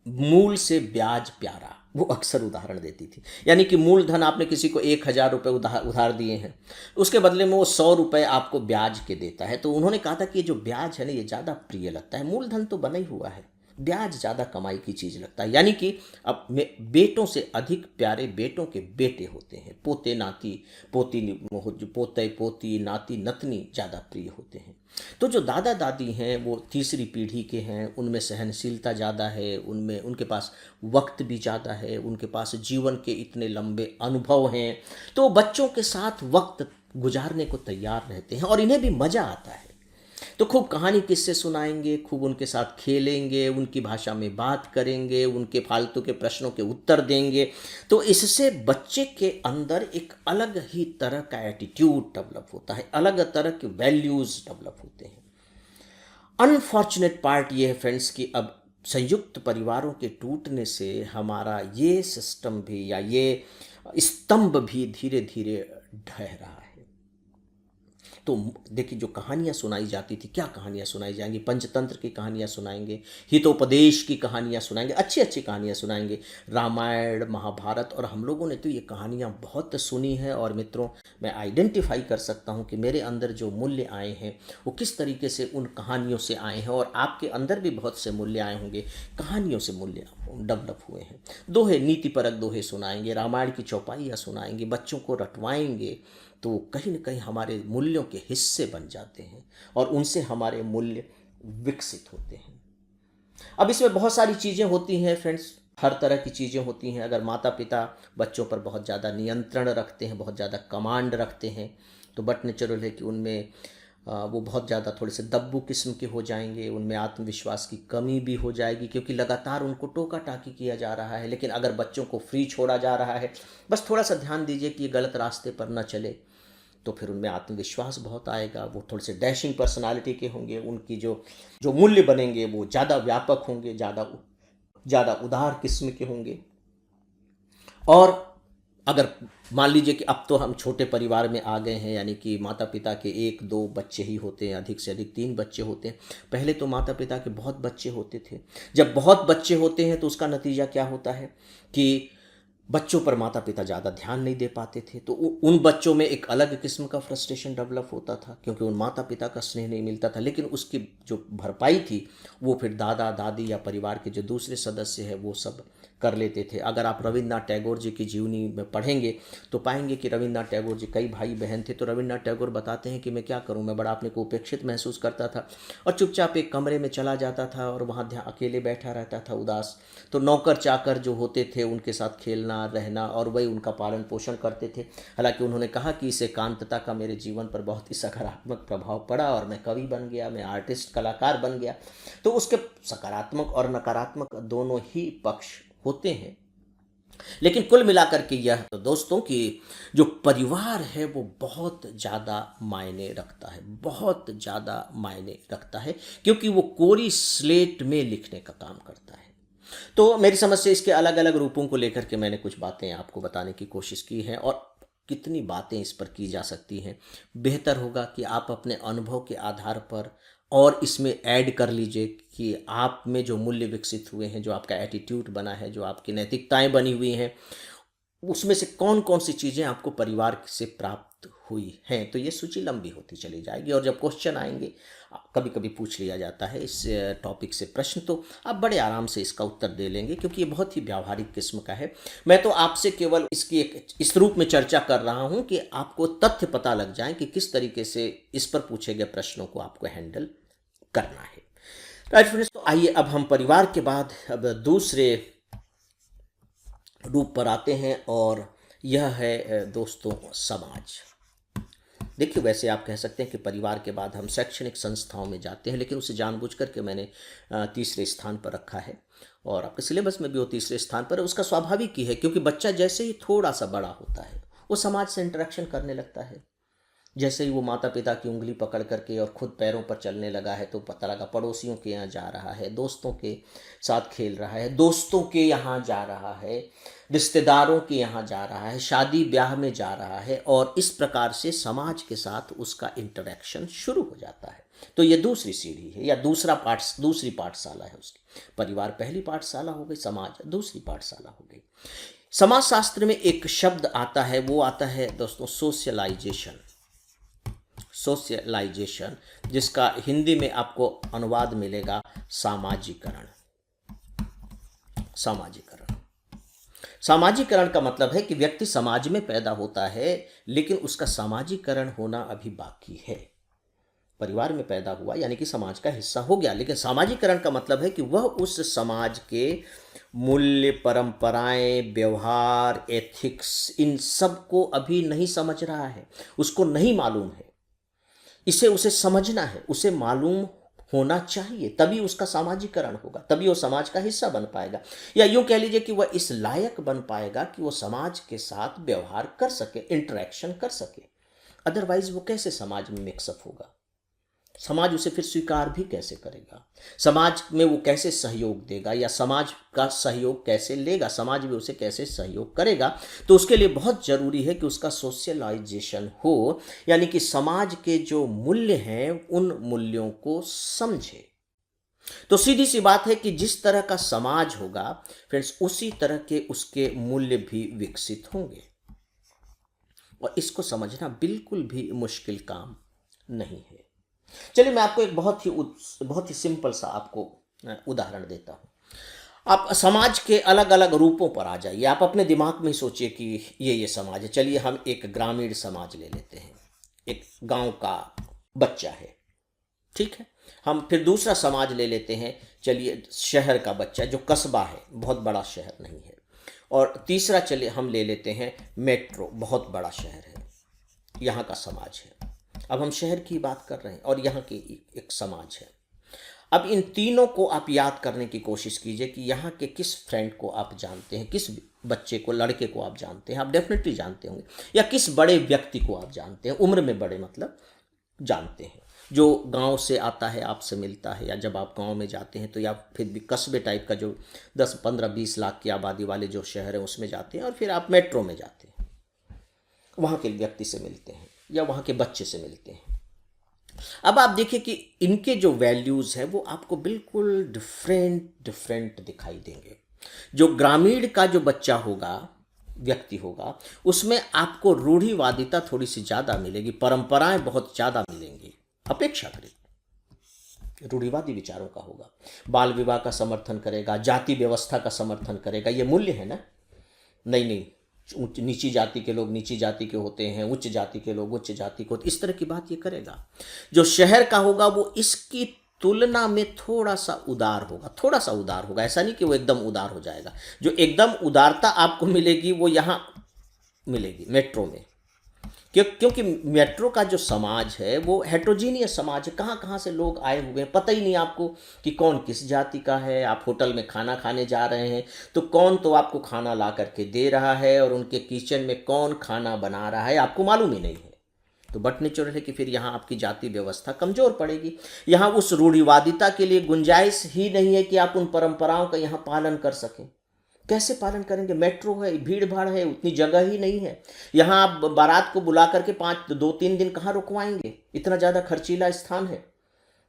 Speaker 1: मूल से ब्याज प्यारा, वो अक्सर उदाहरण देती थी। यानी कि मूलधन आपने किसी को 1,000 रुपये उधार दिए हैं, उसके बदले में वो 100 रुपये आपको ब्याज के देता है। तो उन्होंने कहा था कि ये जो ब्याज है ना, ये ज़्यादा प्रिय लगता है, मूलधन तो बना ही हुआ है, ब्याज ज़्यादा कमाई की चीज़ लगता है। यानी कि अब बेटों से अधिक प्यारे बेटों के बेटे होते हैं, पोते नाती पोते पोती नाती नतनी ज़्यादा प्रिय होते हैं। तो जो दादा दादी हैं वो तीसरी पीढ़ी के हैं, उनमें सहनशीलता ज़्यादा है, उनमें उनके पास वक्त भी ज़्यादा है, उनके पास जीवन के इतने लंबे अनुभव हैं, तो बच्चों के साथ वक्त गुजारने को तैयार रहते हैं, और इन्हें भी मज़ा आता है। तो खूब कहानी किस्से सुनाएंगे, खूब उनके साथ खेलेंगे, उनकी भाषा में बात करेंगे, उनके फालतू के प्रश्नों के उत्तर देंगे। तो इससे बच्चे के अंदर एक अलग ही तरह का एटीट्यूड डेवलप होता है, अलग तरह के वैल्यूज़ डेवलप होते हैं। अनफॉर्चुनेट पार्ट ये है फ्रेंड्स कि अब संयुक्त परिवारों के टूटने से हमारा ये सिस्टम भी, या ये स्तंभ भी धीरे धीरे ढह रहा है। तो देखिए, जो कहानियाँ सुनाई जाती थी, क्या कहानियाँ सुनाई जाएंगी, पंचतंत्र की कहानियाँ सुनाएंगे, हितोपदेश की कहानियाँ सुनाएंगे, अच्छी अच्छी कहानियाँ सुनाएंगे, रामायण महाभारत। और हम लोगों ने तो ये कहानियाँ बहुत सुनी है, और मित्रों मैं आइडेंटिफाई कर सकता हूँ कि मेरे अंदर जो मूल्य आए हैं वो किस तरीके से उन कहानियों से आए हैं, और आपके अंदर भी बहुत से मूल्य आए होंगे, कहानियों से मूल्य डेवलप हुए हैं। दोहे, नीतिपरक दोहे सुनाएंगे, रामायण की चौपाइयाँ सुनाएंगे, बच्चों को रटवाएंगे, तो कहीं न कहीं हमारे मूल्यों के हिस्से बन जाते हैं, और उनसे हमारे मूल्य विकसित होते हैं। अब इसमें बहुत सारी चीज़ें होती हैं फ्रेंड्स, हर तरह की चीज़ें होती हैं। अगर माता पिता बच्चों पर बहुत ज़्यादा नियंत्रण रखते हैं, बहुत ज़्यादा कमांड रखते हैं, तो बट नेचुरल है कि उनमें वो बहुत ज़्यादा थोड़े से दब्बू किस्म के हो जाएंगे, उनमें आत्मविश्वास की कमी भी हो जाएगी, क्योंकि लगातार उनको टोका टाकी किया जा रहा है। लेकिन अगर बच्चों को फ्री छोड़ा जा रहा है, बस थोड़ा सा ध्यान दीजिए कि ये गलत रास्ते पर न चले, तो फिर उनमें आत्मविश्वास बहुत आएगा, वो थोड़े से डैशिंग पर्सनालिटी के होंगे, उनकी जो जो मूल्य बनेंगे वो ज़्यादा व्यापक होंगे, ज़्यादा उदार किस्म के होंगे। और अगर मान लीजिए कि अब तो हम छोटे परिवार में आ गए हैं, यानी कि माता पिता के 1-2 बच्चे ही होते हैं, अधिक से अधिक 3 बच्चे होते हैं। पहले तो माता पिता के बहुत बच्चे होते थे। जब बहुत बच्चे होते हैं तो उसका नतीजा क्या होता है कि बच्चों पर माता पिता ज़्यादा ध्यान नहीं दे पाते थे, तो उन बच्चों में एक अलग किस्म का फ्रस्ट्रेशन डेवलप होता था, क्योंकि उन माता पिता का स्नेह नहीं मिलता था। लेकिन उसकी जो भरपाई थी वो फिर दादा दादी या परिवार के जो दूसरे सदस्य हैं वो सब कर लेते थे। अगर आप रविन्द्रनाथ टैगोर जी की जीवनी में पढ़ेंगे तो पाएंगे कि रविन्द्रनाथ टैगोर जी, कई भाई बहन थे, तो रविन्द्रनाथ टैगोर बताते हैं कि मैं क्या करूं, मैं बड़ा अपने को उपेक्षित महसूस करता था और चुपचाप एक कमरे में चला जाता था और वहाँ अकेले बैठा रहता था उदास। तो नौकर चाकर जो होते थे उनके साथ खेलना रहना और वही उनका पालन पोषण करते थे। हालांकि उन्होंने कहा कि इस एकांतता का मेरे जीवन पर बहुत ही सकारात्मक प्रभाव पड़ा और मैं कवि बन गया, मैं आर्टिस्ट कलाकार बन गया। तो उसके सकारात्मक और नकारात्मक दोनों ही पक्ष होते हैं। लेकिन कुल मिलाकर के यह तो दोस्तों कि जो परिवार है वो बहुत ज़्यादा मायने रखता है, बहुत ज़्यादा मायने रखता है, क्योंकि वो कोरी स्लेट में लिखने का काम करता है। तो मेरी समझ से इसके अलग अलग रूपों को लेकर के मैंने कुछ बातें आपको बताने की कोशिश की है। और कितनी बातें इस पर की जा सकती हैं। बेहतर होगा कि आप अपने अनुभव के आधार पर और इसमें ऐड कर लीजिए कि आप में जो मूल्य विकसित हुए हैं, जो आपका एटीट्यूड बना है, जो आपकी नैतिकताएं बनी हुई हैं, उसमें से कौन कौन सी चीज़ें आपको परिवार से प्राप्त हुई हैं। तो ये सूची लंबी होती चली जाएगी और जब क्वेश्चन आएंगे, कभी कभी पूछ लिया जाता है इस टॉपिक से प्रश्न, तो आप बड़े आराम से इसका उत्तर दे लेंगे क्योंकि ये बहुत ही व्यावहारिक किस्म का है। मैं तो आपसे केवल इसकी एक इस रूप में चर्चा कर रहा हूँ कि आपको तथ्य पता लग जाए कि किस तरीके से इस पर पूछे गए प्रश्नों को आपको हैंडल करना है। राइट फ्रेंड्स, तो आइए अब हम परिवार के बाद अब दूसरे रूप पर आते हैं और यह है दोस्तों समाज। देखिए, वैसे आप कह सकते हैं कि परिवार के बाद हम शैक्षणिक संस्थाओं में जाते हैं, लेकिन उसे जानबूझ करके मैंने तीसरे स्थान पर रखा है और आपके सिलेबस में भी वो तीसरे स्थान पर है। उसका स्वाभाविक ही है क्योंकि बच्चा जैसे ही थोड़ा सा बड़ा होता है वो समाज से इंटरेक्शन करने लगता है। जैसे ही वो माता पिता की उंगली पकड़ करके और खुद पैरों पर चलने लगा है तो पता लगा पड़ोसियों के यहाँ जा रहा है, दोस्तों के साथ खेल रहा है, दोस्तों के यहाँ जा रहा है, रिश्तेदारों के यहाँ जा रहा है, शादी ब्याह में जा रहा है और इस प्रकार से समाज के साथ उसका इंटरेक्शन शुरू हो जाता है। तो ये दूसरी सीढ़ी है या दूसरी पाठशाला है उसकी। परिवार पहली पाठशाला हो गई, समाज दूसरी पाठशाला हो गई। समाज शास्त्र में एक शब्द आता है, वो आता है दोस्तों सोशलाइजेशन। सोशलाइजेशन, जिसका हिंदी में आपको अनुवाद मिलेगा सामाजिकरण। सामाजिकरण सामाजिकरण का मतलब है कि व्यक्ति समाज में पैदा होता है लेकिन उसका सामाजिकरण होना अभी बाकी है। परिवार में पैदा हुआ यानी कि समाज का हिस्सा हो गया, लेकिन सामाजिकरण का मतलब है कि वह उस समाज के मूल्य, परंपराएं, व्यवहार, एथिक्स, इन सब को अभी नहीं समझ रहा है, उसको नहीं मालूम है। उसे समझना है, उसे मालूम होना चाहिए, तभी उसका सामाजिकरण होगा, तभी वो समाज का हिस्सा बन पाएगा। या यूं कह लीजिए कि वह इस लायक बन पाएगा कि वो समाज के साथ व्यवहार कर सके, इंटरेक्शन कर सके। अदरवाइज वो कैसे समाज में मिक्सअप होगा? समाज उसे फिर स्वीकार भी कैसे करेगा? समाज में वो कैसे सहयोग देगा या समाज का सहयोग कैसे लेगा? समाज भी उसे कैसे सहयोग करेगा? तो उसके लिए बहुत जरूरी है कि उसका सोशलाइजेशन हो, यानी कि समाज के जो मूल्य हैं उन मूल्यों को समझे। तो सीधी सी बात है कि जिस तरह का समाज होगा फ्रेंड्स, उसी तरह के उसके मूल्य भी विकसित होंगे और इसको समझना बिल्कुल भी मुश्किल काम नहीं है। चलिए मैं आपको एक बहुत ही सिंपल सा आपको उदाहरण देता हूँ। आप समाज के अलग अलग रूपों पर आ जाइए। आप अपने दिमाग में सोचिए कि ये समाज है। चलिए हम एक ग्रामीण समाज ले लेते हैं, एक गांव का बच्चा है, ठीक है। हम फिर दूसरा समाज ले लेते हैं, चलिए शहर का बच्चा जो कस्बा है, बहुत बड़ा शहर नहीं है। और तीसरा चलिए हम ले लेते हैं मेट्रो, बहुत बड़ा शहर है, यहाँ का समाज है। अब हम शहर की बात कर रहे हैं और यहाँ की एक समाज है। अब इन तीनों को आप याद करने की कोशिश कीजिए कि यहाँ के किस फ्रेंड को आप जानते हैं, किस बच्चे को, लड़के को आप जानते हैं, आप डेफिनेटली जानते होंगे, या किस बड़े व्यक्ति को आप जानते हैं, उम्र में बड़े मतलब जानते हैं, जो गांव से आता है, आपसे मिलता है, या जब आप गांव में जाते हैं तो या फिर भी कस्बे टाइप का जो 10, 15, 20 लाख की आबादी वाले जो शहर है उसमें जाते हैं, और फिर आप मेट्रो में जाते हैं, वहाँ के व्यक्ति से मिलते हैं या वहाँ के बच्चे से मिलते हैं। अब आप देखिए कि इनके जो वैल्यूज़ हैं वो आपको बिल्कुल डिफरेंट दिखाई देंगे। जो ग्रामीण का जो बच्चा होगा, व्यक्ति होगा, उसमें आपको रूढ़िवादिता थोड़ी सी ज़्यादा मिलेगी, परंपराएं बहुत ज़्यादा मिलेंगी, अपेक्षाकृत रूढ़िवादी विचारों का होगा। बाल विवाह का समर्थन करेगा, जाति व्यवस्था का समर्थन करेगा, ये मूल्य है ना। नहीं, नीची जाति के लोग नीची जाति के होते हैं, उच्च जाति के लोग उच्च जाति के होते, इस तरह की बात ये करेगा। जो शहर का होगा वो इसकी तुलना में थोड़ा सा उदार होगा, ऐसा नहीं कि वो एकदम उदार हो जाएगा। जो एकदम उदारता आपको मिलेगी वो यहाँ मिलेगी मेट्रो में, क्योंकि मेट्रो का जो समाज है वो हेट्रोजीनियस समाज है, कहाँ कहाँ से लोग आए हुए हैं, पता ही नहीं आपको कि कौन किस जाति का है। आप होटल में खाना खाने जा रहे हैं तो कौन तो आपको खाना ला करके दे रहा है और उनके किचन में कौन खाना बना रहा है आपको मालूम ही नहीं है। तो बट नेचुरल है कि फिर यहाँ आपकी जाति व्यवस्था कमज़ोर पड़ेगी। यहाँ उस रूढ़िवादिता के लिए गुंजाइश ही नहीं है कि आप उन परंपराओं का यहाँ पालन कर सकें। कैसे पालन करेंगे? मेट्रो है, भीड़ भाड़ है, उतनी जगह ही नहीं है। यहाँ आप बारात को बुला करके 2-3 दिन कहाँ रुकवाएंगे? इतना ज़्यादा खर्चीला स्थान है।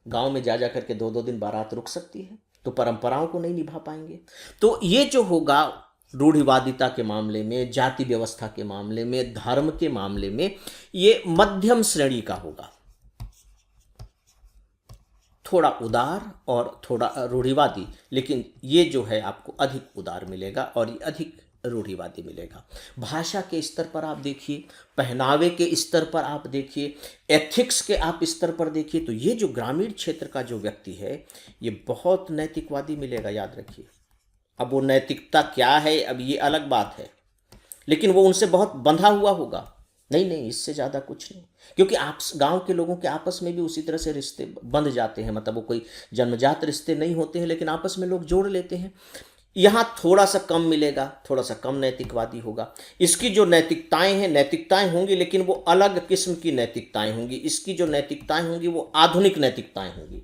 Speaker 1: गांव में जा करके 2-2 दिन बारात रुक सकती है, तो परंपराओं को नहीं निभा पाएंगे। तो ये जो होगा रूढ़िवादिता के मामले में, जाति व्यवस्था के मामले में, धर्म के मामले में, ये मध्यम श्रेणी का होगा। थोड़ा उदार और थोड़ा रूढ़िवादी, लेकिन ये जो है आपको अधिक उदार मिलेगा और ये अधिक रूढ़िवादी मिलेगा। भाषा के स्तर पर आप देखिए, पहनावे के स्तर पर आप देखिए, एथिक्स के आप स्तर पर देखिए, तो ये जो ग्रामीण क्षेत्र का जो व्यक्ति है ये बहुत नैतिकवादी मिलेगा, याद रखिए। अब वो नैतिकता क्या है, अब ये अलग बात है, लेकिन वो उनसे बहुत बंधा हुआ होगा। नहीं नहीं, इससे ज़्यादा कुछ नहीं, क्योंकि आप गांव के लोगों के आपस में भी उसी तरह से रिश्ते बंध जाते हैं। मतलब वो कोई जन्मजात रिश्ते नहीं होते हैं, लेकिन आपस में लोग जोड़ लेते हैं। यहाँ थोड़ा सा कम मिलेगा, थोड़ा सा कम नैतिकवादी होगा। इसकी जो नैतिकताएं हैं, नैतिकताएं होंगी, लेकिन वो अलग किस्म की नैतिकताएं होंगी। इसकी जो नैतिकताएं होंगी वो आधुनिक नैतिकताएं होंगी।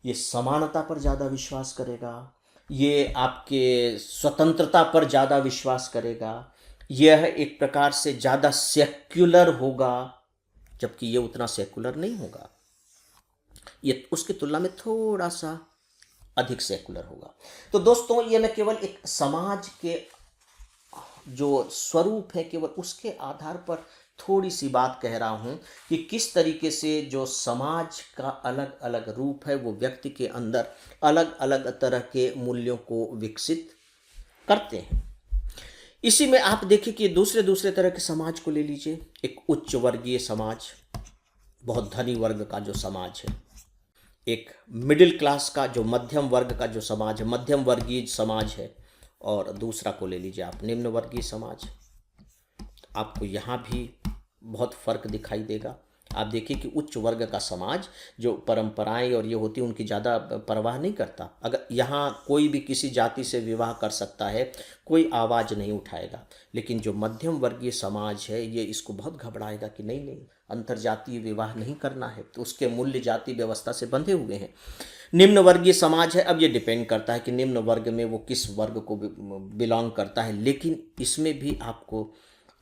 Speaker 1: ये समानता पर ज़्यादा विश्वास करेगा, ये आपके स्वतंत्रता पर ज़्यादा विश्वास करेगा, यह एक प्रकार से ज़्यादा सेक्युलर होगा, जबकि ये उतना सेक्युलर नहीं होगा। ये उसकी तुलना में थोड़ा सा अधिक सेकुलर होगा। तो दोस्तों, ये मैं केवल एक समाज के जो स्वरूप है केवल उसके आधार पर थोड़ी सी बात कह रहा हूँ कि किस तरीके से जो समाज का अलग अलग रूप है वो व्यक्ति के अंदर अलग अलग तरह के मूल्यों को विकसित करते हैं। इसी में आप देखिए कि दूसरे दूसरे तरह के समाज को ले लीजिए। एक उच्च वर्गीय समाज, बहुत धनी वर्ग का जो समाज है, एक मिडिल क्लास का जो मध्यम वर्ग का जो समाज है, मध्यम वर्गीय समाज है, और दूसरा को ले लीजिए आप निम्न वर्गीय समाज। आपको यहाँ भी बहुत फर्क दिखाई देगा। आप देखिए कि उच्च वर्ग का समाज जो परंपराएं और ये होती है उनकी ज़्यादा परवाह नहीं करता। अगर यहाँ कोई भी किसी जाति से विवाह कर सकता है, कोई आवाज़ नहीं उठाएगा। लेकिन जो मध्यम वर्गीय समाज है ये इसको बहुत घबराएगा कि नहीं नहीं, अंतर्जातीय विवाह नहीं करना है, तो उसके मूल्य जाति व्यवस्था से बंधे हुए हैं। निम्न वर्गीय समाज है, अब ये डिपेंड करता है कि निम्न वर्ग में वो किस वर्ग को बिलोंग करता है, लेकिन इसमें भी आपको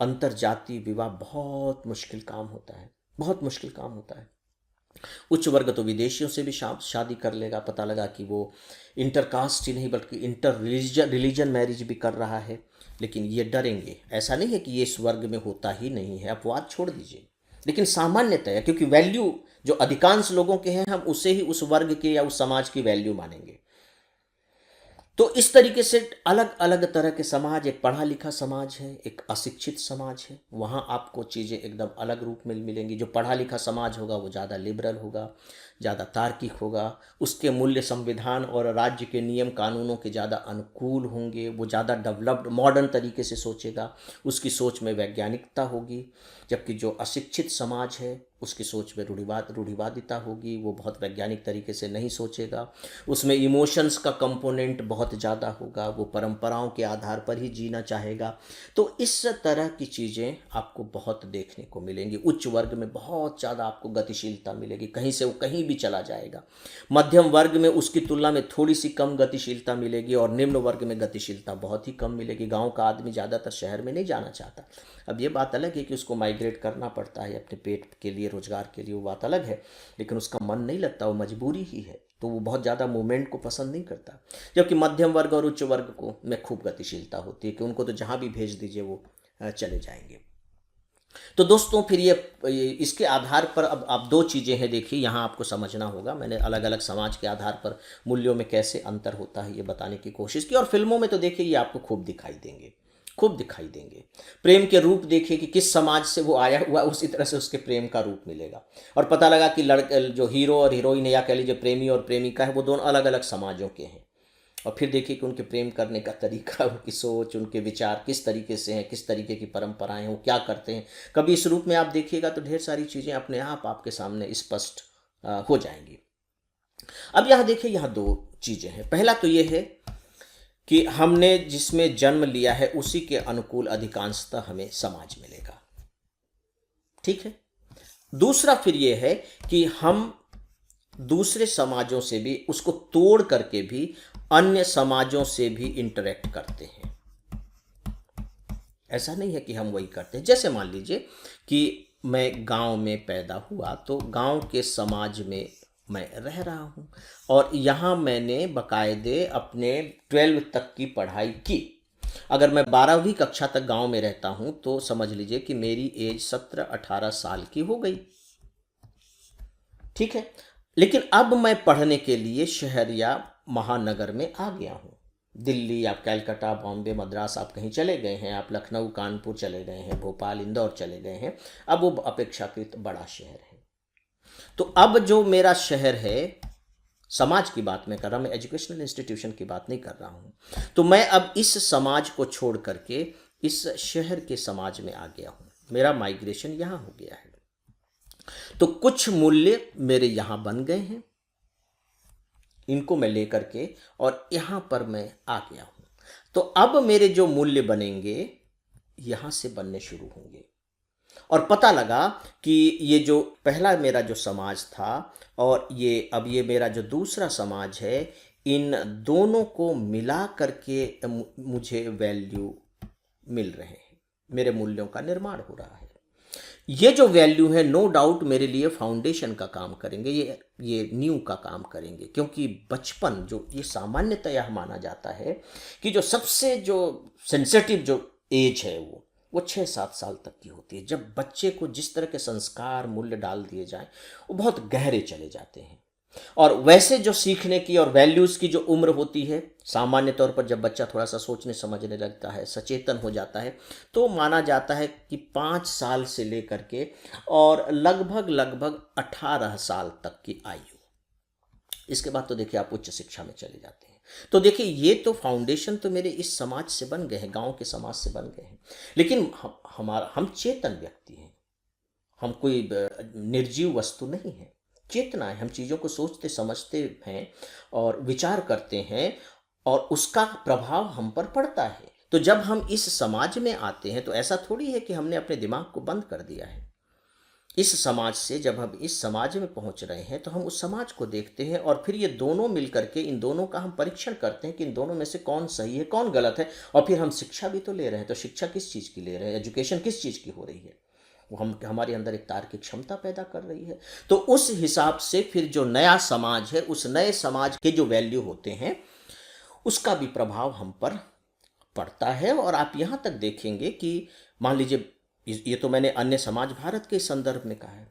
Speaker 1: अंतर्जातीय विवाह बहुत मुश्किल काम होता है, बहुत मुश्किल काम होता है। उच्च वर्ग तो विदेशियों से भी शादी कर लेगा। पता लगा कि वो इंटरकास्ट ही नहीं बल्कि इंटर रिलीजन मैरिज भी कर रहा है, लेकिन ये डरेंगे। ऐसा नहीं है कि ये इस वर्ग में होता ही नहीं है, अपवाद छोड़ दीजिए, लेकिन सामान्यतः है, क्योंकि वैल्यू जो अधिकांश लोगों के हैं हम उसे ही उस वर्ग के या उस समाज की वैल्यू मानेंगे। तो इस तरीके से अलग अलग तरह के समाज, एक पढ़ा लिखा समाज है, एक अशिक्षित समाज है। वहाँ आपको चीज़ें एकदम अलग रूप में मिलेंगी। जो पढ़ा लिखा समाज होगा वो ज़्यादा लिबरल होगा, ज़्यादा तार्किक होगा, उसके मूल्य संविधान और राज्य के नियम कानूनों के ज़्यादा अनुकूल होंगे, वो ज़्यादा डेवलप्ड मॉडर्न तरीके से सोचेगा, उसकी सोच में वैज्ञानिकता होगी। जबकि जो अशिक्षित समाज है उसकी सोच में रूढ़िवादिता होगी, वो बहुत वैज्ञानिक तरीके से नहीं सोचेगा, उसमें इमोशंस का कंपोनेंट बहुत ज़्यादा होगा, वो परंपराओं के आधार पर ही जीना चाहेगा। तो इस तरह की चीज़ें आपको बहुत देखने को मिलेंगी। उच्च वर्ग में बहुत ज़्यादा आपको गतिशीलता मिलेगी, कहीं से वो कहीं भी चला जाएगा। मध्यम वर्ग में उसकी तुलना में थोड़ी सी कम गतिशीलता मिलेगी और निम्न वर्ग में गतिशीलता बहुत ही कम मिलेगी। गाँव का आदमी ज़्यादातर शहर में नहीं जाना चाहता। अब ये बात अलग है कि उसको माइग्रेट करना पड़ता है अपने पेट के लिए, रोजगार के लिए, वो बात अलग है, लेकिन उसका मन नहीं लगता, वो मजबूरी ही है, तो वो बहुत ज़्यादा मूवमेंट को पसंद नहीं करता। जबकि मध्यम वर्ग और उच्च वर्ग को में खूब गतिशीलता होती है कि उनको तो जहाँ भी भेज दीजिए वो चले जाएंगे। तो दोस्तों, फिर ये इसके आधार पर अब आप दो चीज़ें हैं, देखिए यहाँ आपको समझना होगा। मैंने अलग अलग समाज के आधार पर मूल्यों में कैसे अंतर होता है ये बताने की कोशिश की, और फिल्मों में तो देखिए ये आपको खूब दिखाई देंगे, खूब दिखाई देंगे। प्रेम के रूप देखिए कि किस समाज से वो आया हुआ, उसी तरह से उसके प्रेम का रूप मिलेगा। और पता लगा कि लड़के जो हीरो और हीरोइन या कह लीजिए प्रेमी और प्रेमिका है वो दोनों अलग अलग समाजों के हैं। और फिर देखिए कि उनके प्रेम करने का तरीका, उनकी सोच, उनके विचार किस तरीके से हैं, किस तरीके की परंपराएं हैं, वो क्या करते हैं। कभी इस रूप में आप देखिएगा तो ढेर सारी चीज़ें अपने आप आपके सामने स्पष्ट हो जाएंगी। अब यहाँ देखिए, यहाँ दो चीज़ें हैं। पहला तो ये है कि हमने जिसमें जन्म लिया है उसी के अनुकूल अधिकांशतः हमें समाज मिलेगा, ठीक है। दूसरा फिर ये है कि हम दूसरे समाजों से भी, उसको तोड़ करके भी अन्य समाजों से भी इंटरेक्ट करते हैं। ऐसा नहीं है कि हम वही करते हैं। जैसे मान लीजिए कि मैं गांव में पैदा हुआ, तो गांव के समाज में मैं रह रहा हूँ और यहाँ मैंने बाकायदे अपने 12 तक की पढ़ाई की। अगर मैं 12वीं कक्षा तक गांव में रहता हूँ तो समझ लीजिए कि मेरी एज 17-18 साल की हो गई। ठीक है। लेकिन अब मैं पढ़ने के लिए शहर या महानगर में आ गया हूँ। दिल्ली, आप कैलकाटा, बॉम्बे, मद्रास, आप कहीं चले गए हैं, आप लखनऊ, कानपुर चले गए हैं, भोपाल, इंदौर चले गए हैं। अब वो अपेक्षाकृत बड़ा शहर है। तो अब जो मेरा शहर है, समाज की बात मैं कर रहा हूँ, मैं एजुकेशनल इंस्टीट्यूशन की बात नहीं कर रहा हूँ। तो मैं अब इस समाज को छोड़ करके इस शहर के समाज में आ गया हूँ। मेरा माइग्रेशन यहाँ हो गया है। तो कुछ मूल्य मेरे यहाँ बन गए हैं, इनको मैं लेकर के और यहाँ पर मैं आ गया हूँ। तो अब मेरे जो मूल्य बनेंगे यहाँ से बनने शुरू होंगे। और पता लगा कि ये जो पहला मेरा जो समाज था और ये अब ये मेरा जो दूसरा समाज है, इन दोनों को मिला करके मुझे वैल्यू मिल रहे हैं, मेरे मूल्यों का निर्माण हो रहा है। ये जो वैल्यू है नो डाउट मेरे लिए फाउंडेशन का काम करेंगे, ये नींव का काम करेंगे। क्योंकि बचपन जो ये सामान्यतया माना जाता है कि जो सबसे जो सेंसिटिव जो एज है वो 6-7 साल तक की होती है, जब बच्चे को जिस तरह के संस्कार मूल्य डाल दिए जाएं वो बहुत गहरे चले जाते हैं। और वैसे जो सीखने की और वैल्यूज़ की जो उम्र होती है, सामान्य तौर पर जब बच्चा थोड़ा सा सोचने समझने लगता है, सचेतन हो जाता है, तो माना जाता है कि 5 साल से लेकर के और लगभग 18 साल तक की आयु। इसके बाद तो देखिए आप उच्च शिक्षा में चले जाते हैं। तो देखिए ये तो फाउंडेशन तो मेरे इस समाज से बन गए हैं, गांव के समाज से बन गए हैं। लेकिन हम चेतन व्यक्ति हैं, हम कोई निर्जीव वस्तु नहीं है, चेतना है। हम चीज़ों को सोचते समझते हैं और विचार करते हैं और उसका प्रभाव हम पर पड़ता है। तो जब हम इस समाज में आते हैं तो ऐसा थोड़ी है कि हमने अपने दिमाग को बंद कर दिया है। इस समाज से जब हम इस समाज में पहुंच रहे हैं तो हम उस समाज को देखते हैं और फिर ये दोनों मिलकर के इन दोनों का हम परीक्षण करते हैं कि इन दोनों में से कौन सही है कौन गलत है। और फिर हम शिक्षा भी तो ले रहे हैं, तो शिक्षा किस चीज़ की ले रहे हैं, एजुकेशन किस चीज़ की हो रही है, वो हम हमारे अंदर एक तार्किक क्षमता पैदा कर रही है। तो उस हिसाब से फिर जो नया समाज है, उस नए समाज के जो वैल्यू होते हैं उसका भी प्रभाव हम पर पड़ता है। और आप यहाँ तक देखेंगे कि मान लीजिए, ये तो मैंने अन्य समाज भारत के संदर्भ में कहा है,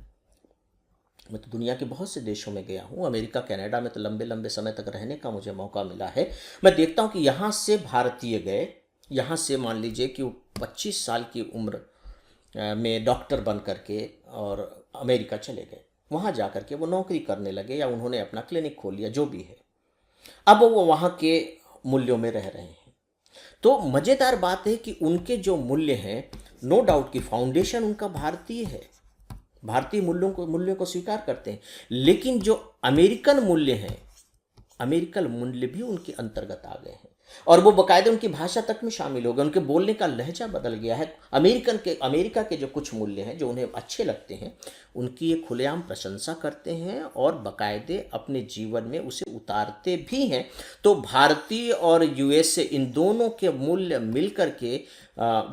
Speaker 1: मैं तो दुनिया के बहुत से देशों में गया हूँ, अमेरिका, कनाडा में तो लंबे लंबे समय तक रहने का मुझे मौका मिला है। मैं देखता हूँ कि यहाँ से भारतीय गए, यहाँ से मान लीजिए कि वो 25 साल की उम्र में डॉक्टर बन करके और अमेरिका चले गए, वहाँ जा कर के वो नौकरी करने लगे या उन्होंने अपना क्लिनिक खोल लिया, जो भी है। अब वो वहाँ के मूल्यों में रह रहे हैं। तो मज़ेदार बात है कि उनके जो मूल्य हैं, नो डाउट कि फाउंडेशन उनका भारतीय है, भारतीय मूल्यों को स्वीकार करते हैं। लेकिन जो अमेरिकन मूल्य हैं, अमेरिकन मूल्य भी उनके अंतर्गत आ गए हैं और वो बाकायदे उनकी भाषा तक में शामिल हो गए, उनके बोलने का लहजा बदल गया है। अमेरिका के जो कुछ मूल्य हैं जो उन्हें अच्छे लगते हैं, उनकी ये खुलेआम प्रशंसा करते हैं और बाकायदे अपने जीवन में उसे उतारते भी हैं। तो भारतीय और यूएसए इन दोनों के मूल्य मिलकर के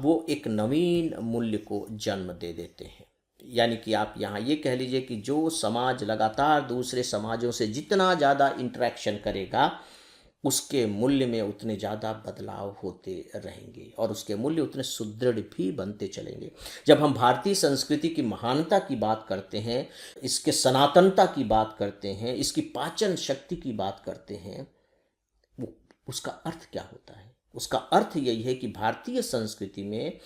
Speaker 1: वो एक नवीन मूल्य को जन्म दे देते हैं। यानी कि आप यहाँ ये कह लीजिए कि जो समाज लगातार दूसरे समाजों से जितना ज़्यादा इंटरेक्शन करेगा, उसके मूल्य में उतने ज़्यादा बदलाव होते रहेंगे और उसके मूल्य उतने सुदृढ़ भी बनते चलेंगे। जब हम भारतीय संस्कृति की महानता की बात करते हैं, इसके सनातनता की बात करते हैं, इसकी पाचन शक्ति की बात करते हैं, वो उसका अर्थ क्या होता है? उसका अर्थ यही है कि भारतीय संस्कृति में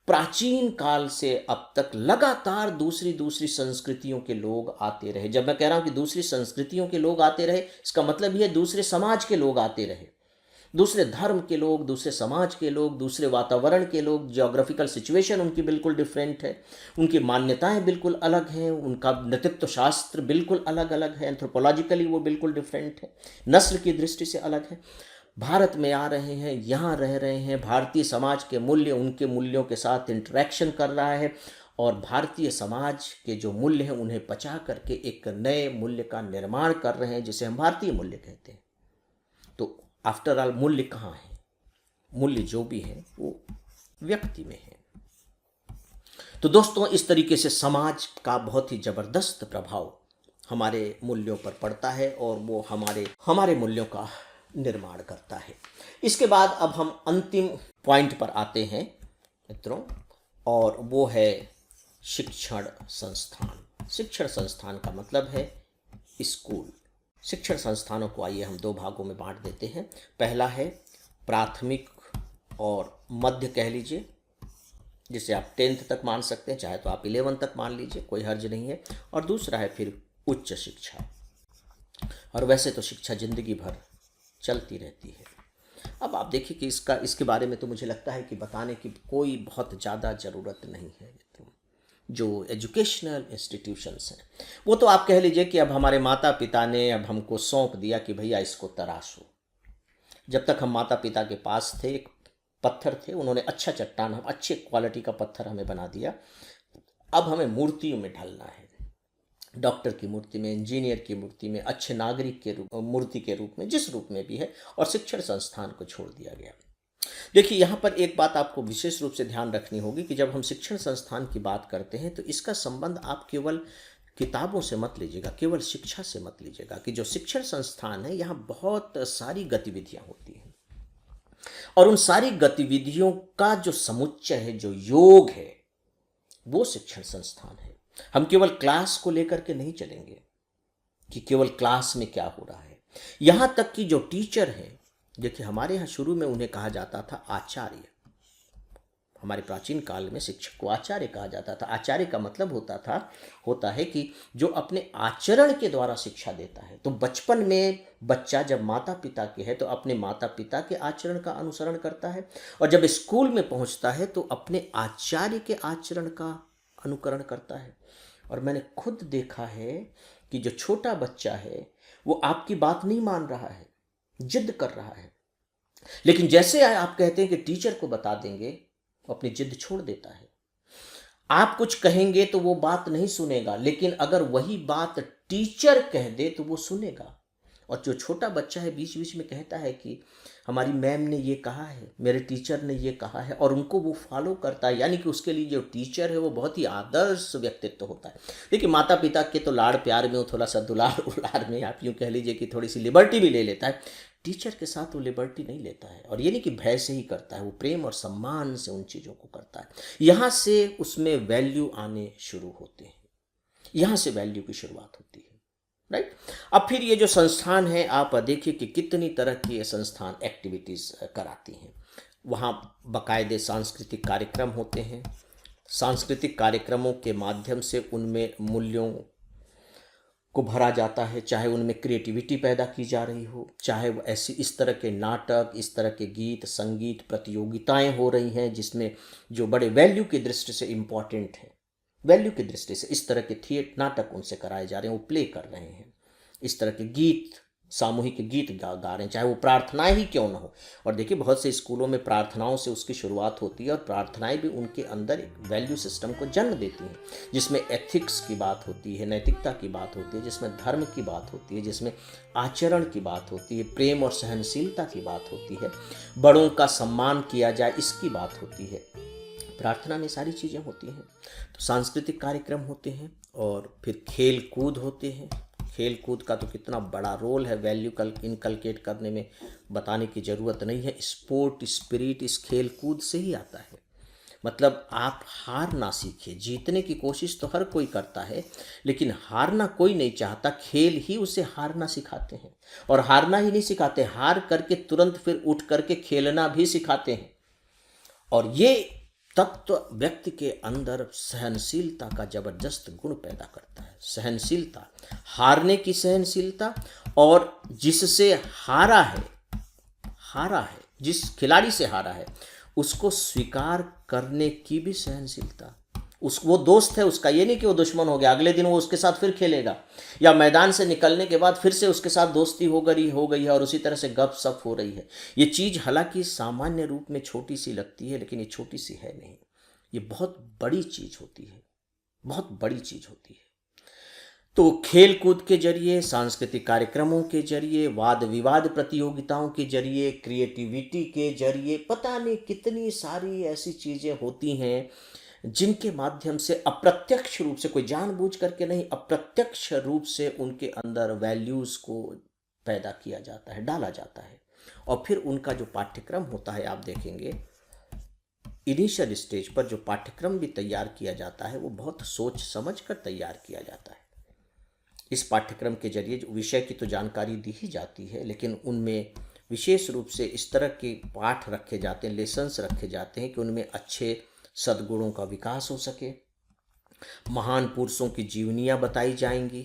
Speaker 1: प्राचीन काल से अब तक लगातार दूसरी दूसरी संस्कृतियों के लोग आते रहे। जब मैं कह रहा हूं कि दूसरी संस्कृतियों के लोग आते रहे, इसका मतलब यह दूसरे समाज के लोग आते रहे, दूसरे धर्म के लोग, दूसरे समाज के लोग, दूसरे वातावरण के लोग। जियोग्राफिकल सिचुएशन उनकी बिल्कुल डिफरेंट है, उनकी मान्यताएं बिल्कुल अलग हैं, उनका नेतृत्व शास्त्र बिल्कुल अलग अलग है, एंथ्रोपोलॉजिकली वो बिल्कुल डिफरेंट है, नस्ल की दृष्टि से अलग है। भारत में आ रहे हैं, यहाँ रह रहे हैं, भारतीय समाज के मूल्य उनके मूल्यों के साथ इंटरेक्शन कर रहा है और भारतीय समाज के जो मूल्य हैं उन्हें पचा करके एक नए मूल्य का निर्माण कर रहे हैं, जिसे हम भारतीय मूल्य कहते हैं। तो आफ्टर ऑल मूल्य कहाँ है? मूल्य जो भी है वो व्यक्ति में है। तो दोस्तों, इस तरीके से समाज का बहुत ही ज़बरदस्त प्रभाव हमारे मूल्यों पर पड़ता है और वो हमारे हमारे मूल्यों का निर्माण करता है। इसके बाद अब हम अंतिम पॉइंट पर आते हैं मित्रों, और वो है शिक्षण संस्थान। शिक्षण संस्थान का मतलब है स्कूल। शिक्षण संस्थानों को आइए हम दो भागों में बांट देते हैं। पहला है प्राथमिक और मध्य कह लीजिए, जिसे आप 10th तक मान सकते हैं, चाहे तो आप 11 तक मान लीजिए, कोई हर्ज नहीं है। और दूसरा है फिर उच्च शिक्षा। और वैसे तो शिक्षा जिंदगी भर चलती रहती है। अब आप देखिए कि इसके बारे में तो मुझे लगता है कि बताने की कोई बहुत ज़्यादा ज़रूरत नहीं है। जो एजुकेशनल इंस्टीट्यूशंस हैं वो तो आप कह लीजिए कि अब हमारे माता पिता ने अब हमको सौंप दिया कि भैया इसको तराशो। जब तक हम माता पिता के पास थे, एक पत्थर थे, उन्होंने अच्छा चट्टान, हम अच्छे क्वालिटी का पत्थर हमें बना दिया। अब हमें मूर्तियों में ढलना है, डॉक्टर की मूर्ति में, इंजीनियर की मूर्ति में, अच्छे नागरिक के रूप मूर्ति के रूप में, जिस रूप में भी है, और शिक्षण संस्थान को छोड़ दिया गया। देखिए, यहाँ पर एक बात आपको विशेष रूप से ध्यान रखनी होगी कि जब हम शिक्षण संस्थान की बात करते हैं तो इसका संबंध आप केवल किताबों से मत लीजिएगा, केवल शिक्षा से मत लीजिएगा। कि जो शिक्षण संस्थान है यहाँ बहुत सारी गतिविधियाँ होती हैं, और उन सारी गतिविधियों का जो समुच्चय है, जो योग है, वो शिक्षण संस्थान है। हम केवल क्लास को लेकर के नहीं चलेंगे कि केवल क्लास में क्या हो रहा है। यहाँ तक कि जो टीचर हैं, देखिए हमारे यहाँ शुरू में उन्हें कहा जाता था आचार्य। हमारे प्राचीन काल में शिक्षक को आचार्य कहा जाता था। आचार्य का मतलब होता है कि जो अपने आचरण के द्वारा शिक्षा देता है। तो बचपन में बच्चा जब माता पिता के है तो अपने माता पिता के आचरण का अनुसरण करता है, और जब स्कूल में पहुंचता है तो अपने आचार्य के आचरण का अनुकरण करता है। और मैंने खुद देखा है कि जो छोटा बच्चा है वो आपकी बात नहीं मान रहा है, जिद कर रहा है, लेकिन जैसे आप कहते हैं कि टीचर को बता देंगे, वो अपनी जिद छोड़ देता है। आप कुछ कहेंगे तो वो बात नहीं सुनेगा, लेकिन अगर वही बात टीचर कह दे तो वो सुनेगा। और जो छोटा बच्चा है बीच बीच में कहता है कि हमारी मैम ने ये कहा है, मेरे टीचर ने ये कहा है, और उनको वो फॉलो करता है। यानी कि उसके लिए जो टीचर है वो बहुत ही आदर्श व्यक्तित्व होता है। देखिए, माता पिता के तो लाड़ प्यार में, थोड़ा सा दुलार उलार में, आप यूँ कह लीजिए कि थोड़ी सी लिबर्टी भी ले लेता है। टीचर के साथ वो लिबर्टी नहीं लेता है, और ये नहीं कि भय से ही करता है, वो प्रेम और सम्मान से उन चीज़ों को करता है। यहाँ से उसमें वैल्यू आने शुरू होते हैं, यहाँ से वैल्यू की शुरुआत होती है। राइट। अब फिर ये जो संस्थान है, आप देखिए कि कितनी तरह की ये संस्थान एक्टिविटीज़ कराती हैं। वहाँ बाकायदे सांस्कृतिक कार्यक्रम होते हैं। सांस्कृतिक कार्यक्रमों के माध्यम से उनमें मूल्यों को भरा जाता है, चाहे उनमें क्रिएटिविटी पैदा की जा रही हो, चाहे वो इस तरह के नाटक, इस तरह के गीत संगीत प्रतियोगिताएं हो रही हैं जिसमें जो बड़े वैल्यू की दृष्टि से इम्पॉर्टेंट है, वैल्यू की दृष्टि से इस तरह के नाटक उनसे कराए जा रहे हैं, वो प्ले कर रहे हैं। इस तरह के गीत, सामूहिक गीत गा रहे हैं, चाहे वो प्रार्थनाएं ही क्यों ना हो। और देखिए, बहुत से स्कूलों में प्रार्थनाओं से उसकी शुरुआत होती है, और प्रार्थनाएं भी उनके अंदर एक वैल्यू सिस्टम को जन्म देती हैं, जिसमें एथिक्स की बात होती है, नैतिकता की बात होती है, जिसमें धर्म की बात होती है, जिसमें आचरण की बात होती है, प्रेम और सहनशीलता की बात होती है, बड़ों का सम्मान किया जाए इसकी बात होती है। प्रार्थना में सारी चीज़ें होती हैं। तो सांस्कृतिक कार्यक्रम होते हैं, और फिर खेल कूद होते हैं। खेल कूद का तो कितना बड़ा रोल है वैल्यू इनकलकेट करने में, बताने की ज़रूरत नहीं है। स्पोर्ट स्पिरिट इस खेल कूद से ही आता है। मतलब आप हार ना सीखिए, जीतने की कोशिश तो हर कोई करता है, लेकिन हारना कोई नहीं चाहता। खेल ही उसे हारना सिखाते हैं, और हारना ही नहीं सिखाते, हार करके तुरंत फिर उठ करके खेलना भी सिखाते हैं। और ये तत्व व्यक्ति के अंदर सहनशीलता का जबरदस्त गुण पैदा करता है। सहनशीलता, हारने की सहनशीलता, और जिससे हारा है, जिस खिलाड़ी से हारा है उसको स्वीकार करने की भी सहनशीलता। वो दोस्त है उसका, ये नहीं कि वो दुश्मन हो गया, अगले दिन वो उसके साथ फिर खेलेगा, या मैदान से निकलने के बाद फिर से उसके साथ दोस्ती हो गई है, और उसी तरह से गपशप हो रही है। ये चीज़ हालांकि सामान्य रूप में छोटी सी लगती है, लेकिन ये छोटी सी है नहीं, ये बहुत बड़ी चीज़ होती है, बहुत बड़ी चीज़ होती है। तो खेल कूद के जरिए, सांस्कृतिक कार्यक्रमों के जरिए, वाद विवाद प्रतियोगिताओं के जरिए, क्रिएटिविटी के जरिए, पता नहीं कितनी सारी ऐसी चीज़ें होती हैं जिनके माध्यम से अप्रत्यक्ष रूप से, कोई जानबूझ करके नहीं, अप्रत्यक्ष रूप से उनके अंदर वैल्यूज़ को पैदा किया जाता है, डाला जाता है। और फिर उनका जो पाठ्यक्रम होता है, आप देखेंगे इनिशियल स्टेज पर जो पाठ्यक्रम भी तैयार किया जाता है वो बहुत सोच समझ कर तैयार किया जाता है। इस पाठ्यक्रम के जरिए जो विषय की तो जानकारी दी ही जाती है, लेकिन उनमें विशेष रूप से इस तरह के पाठ रखे जाते हैं, लेसन्स रखे जाते हैं कि उनमें अच्छे सद्गुणों का विकास हो सके। महान पुरुषों की जीवनियाँ बताई जाएंगी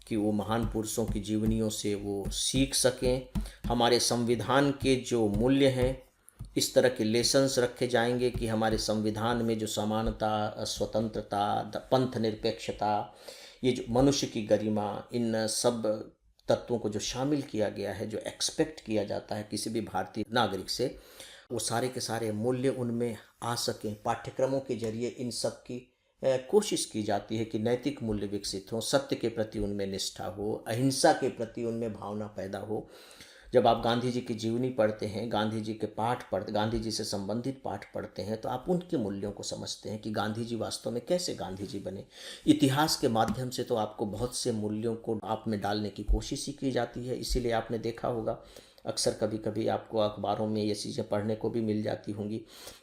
Speaker 1: कि वो महान पुरुषों की जीवनियों से वो सीख सकें। हमारे संविधान के जो मूल्य हैं, इस तरह के लेसन्स रखे जाएंगे कि हमारे संविधान में जो समानता, स्वतंत्रता, पंथ निरपेक्षता, ये जो मनुष्य की गरिमा, इन सब तत्वों को जो शामिल किया गया है, जो एक्सपेक्ट किया जाता है किसी भी भारतीय नागरिक से, वो सारे के सारे मूल्य उनमें आ सकें। पाठ्यक्रमों के जरिए इन सब की कोशिश की जाती है कि नैतिक मूल्य विकसित हों, सत्य के प्रति उनमें निष्ठा हो, अहिंसा के प्रति उनमें भावना पैदा हो। जब आप गांधी जी की जीवनी पढ़ते हैं, गांधी जी के पाठ पढ़ते, गांधी जी से संबंधित पाठ पढ़ते हैं, तो आप उनके मूल्यों को समझते हैं कि गांधी जी वास्तव में कैसे गांधी जी बने। इतिहास के माध्यम से तो आपको बहुत से मूल्यों को आप में डालने की कोशिश ही की जाती है। इसीलिए आपने देखा होगा अक्सर कभी कभी आपको अखबारों में ये चीज़ें पढ़ने को भी मिल जाती होंगी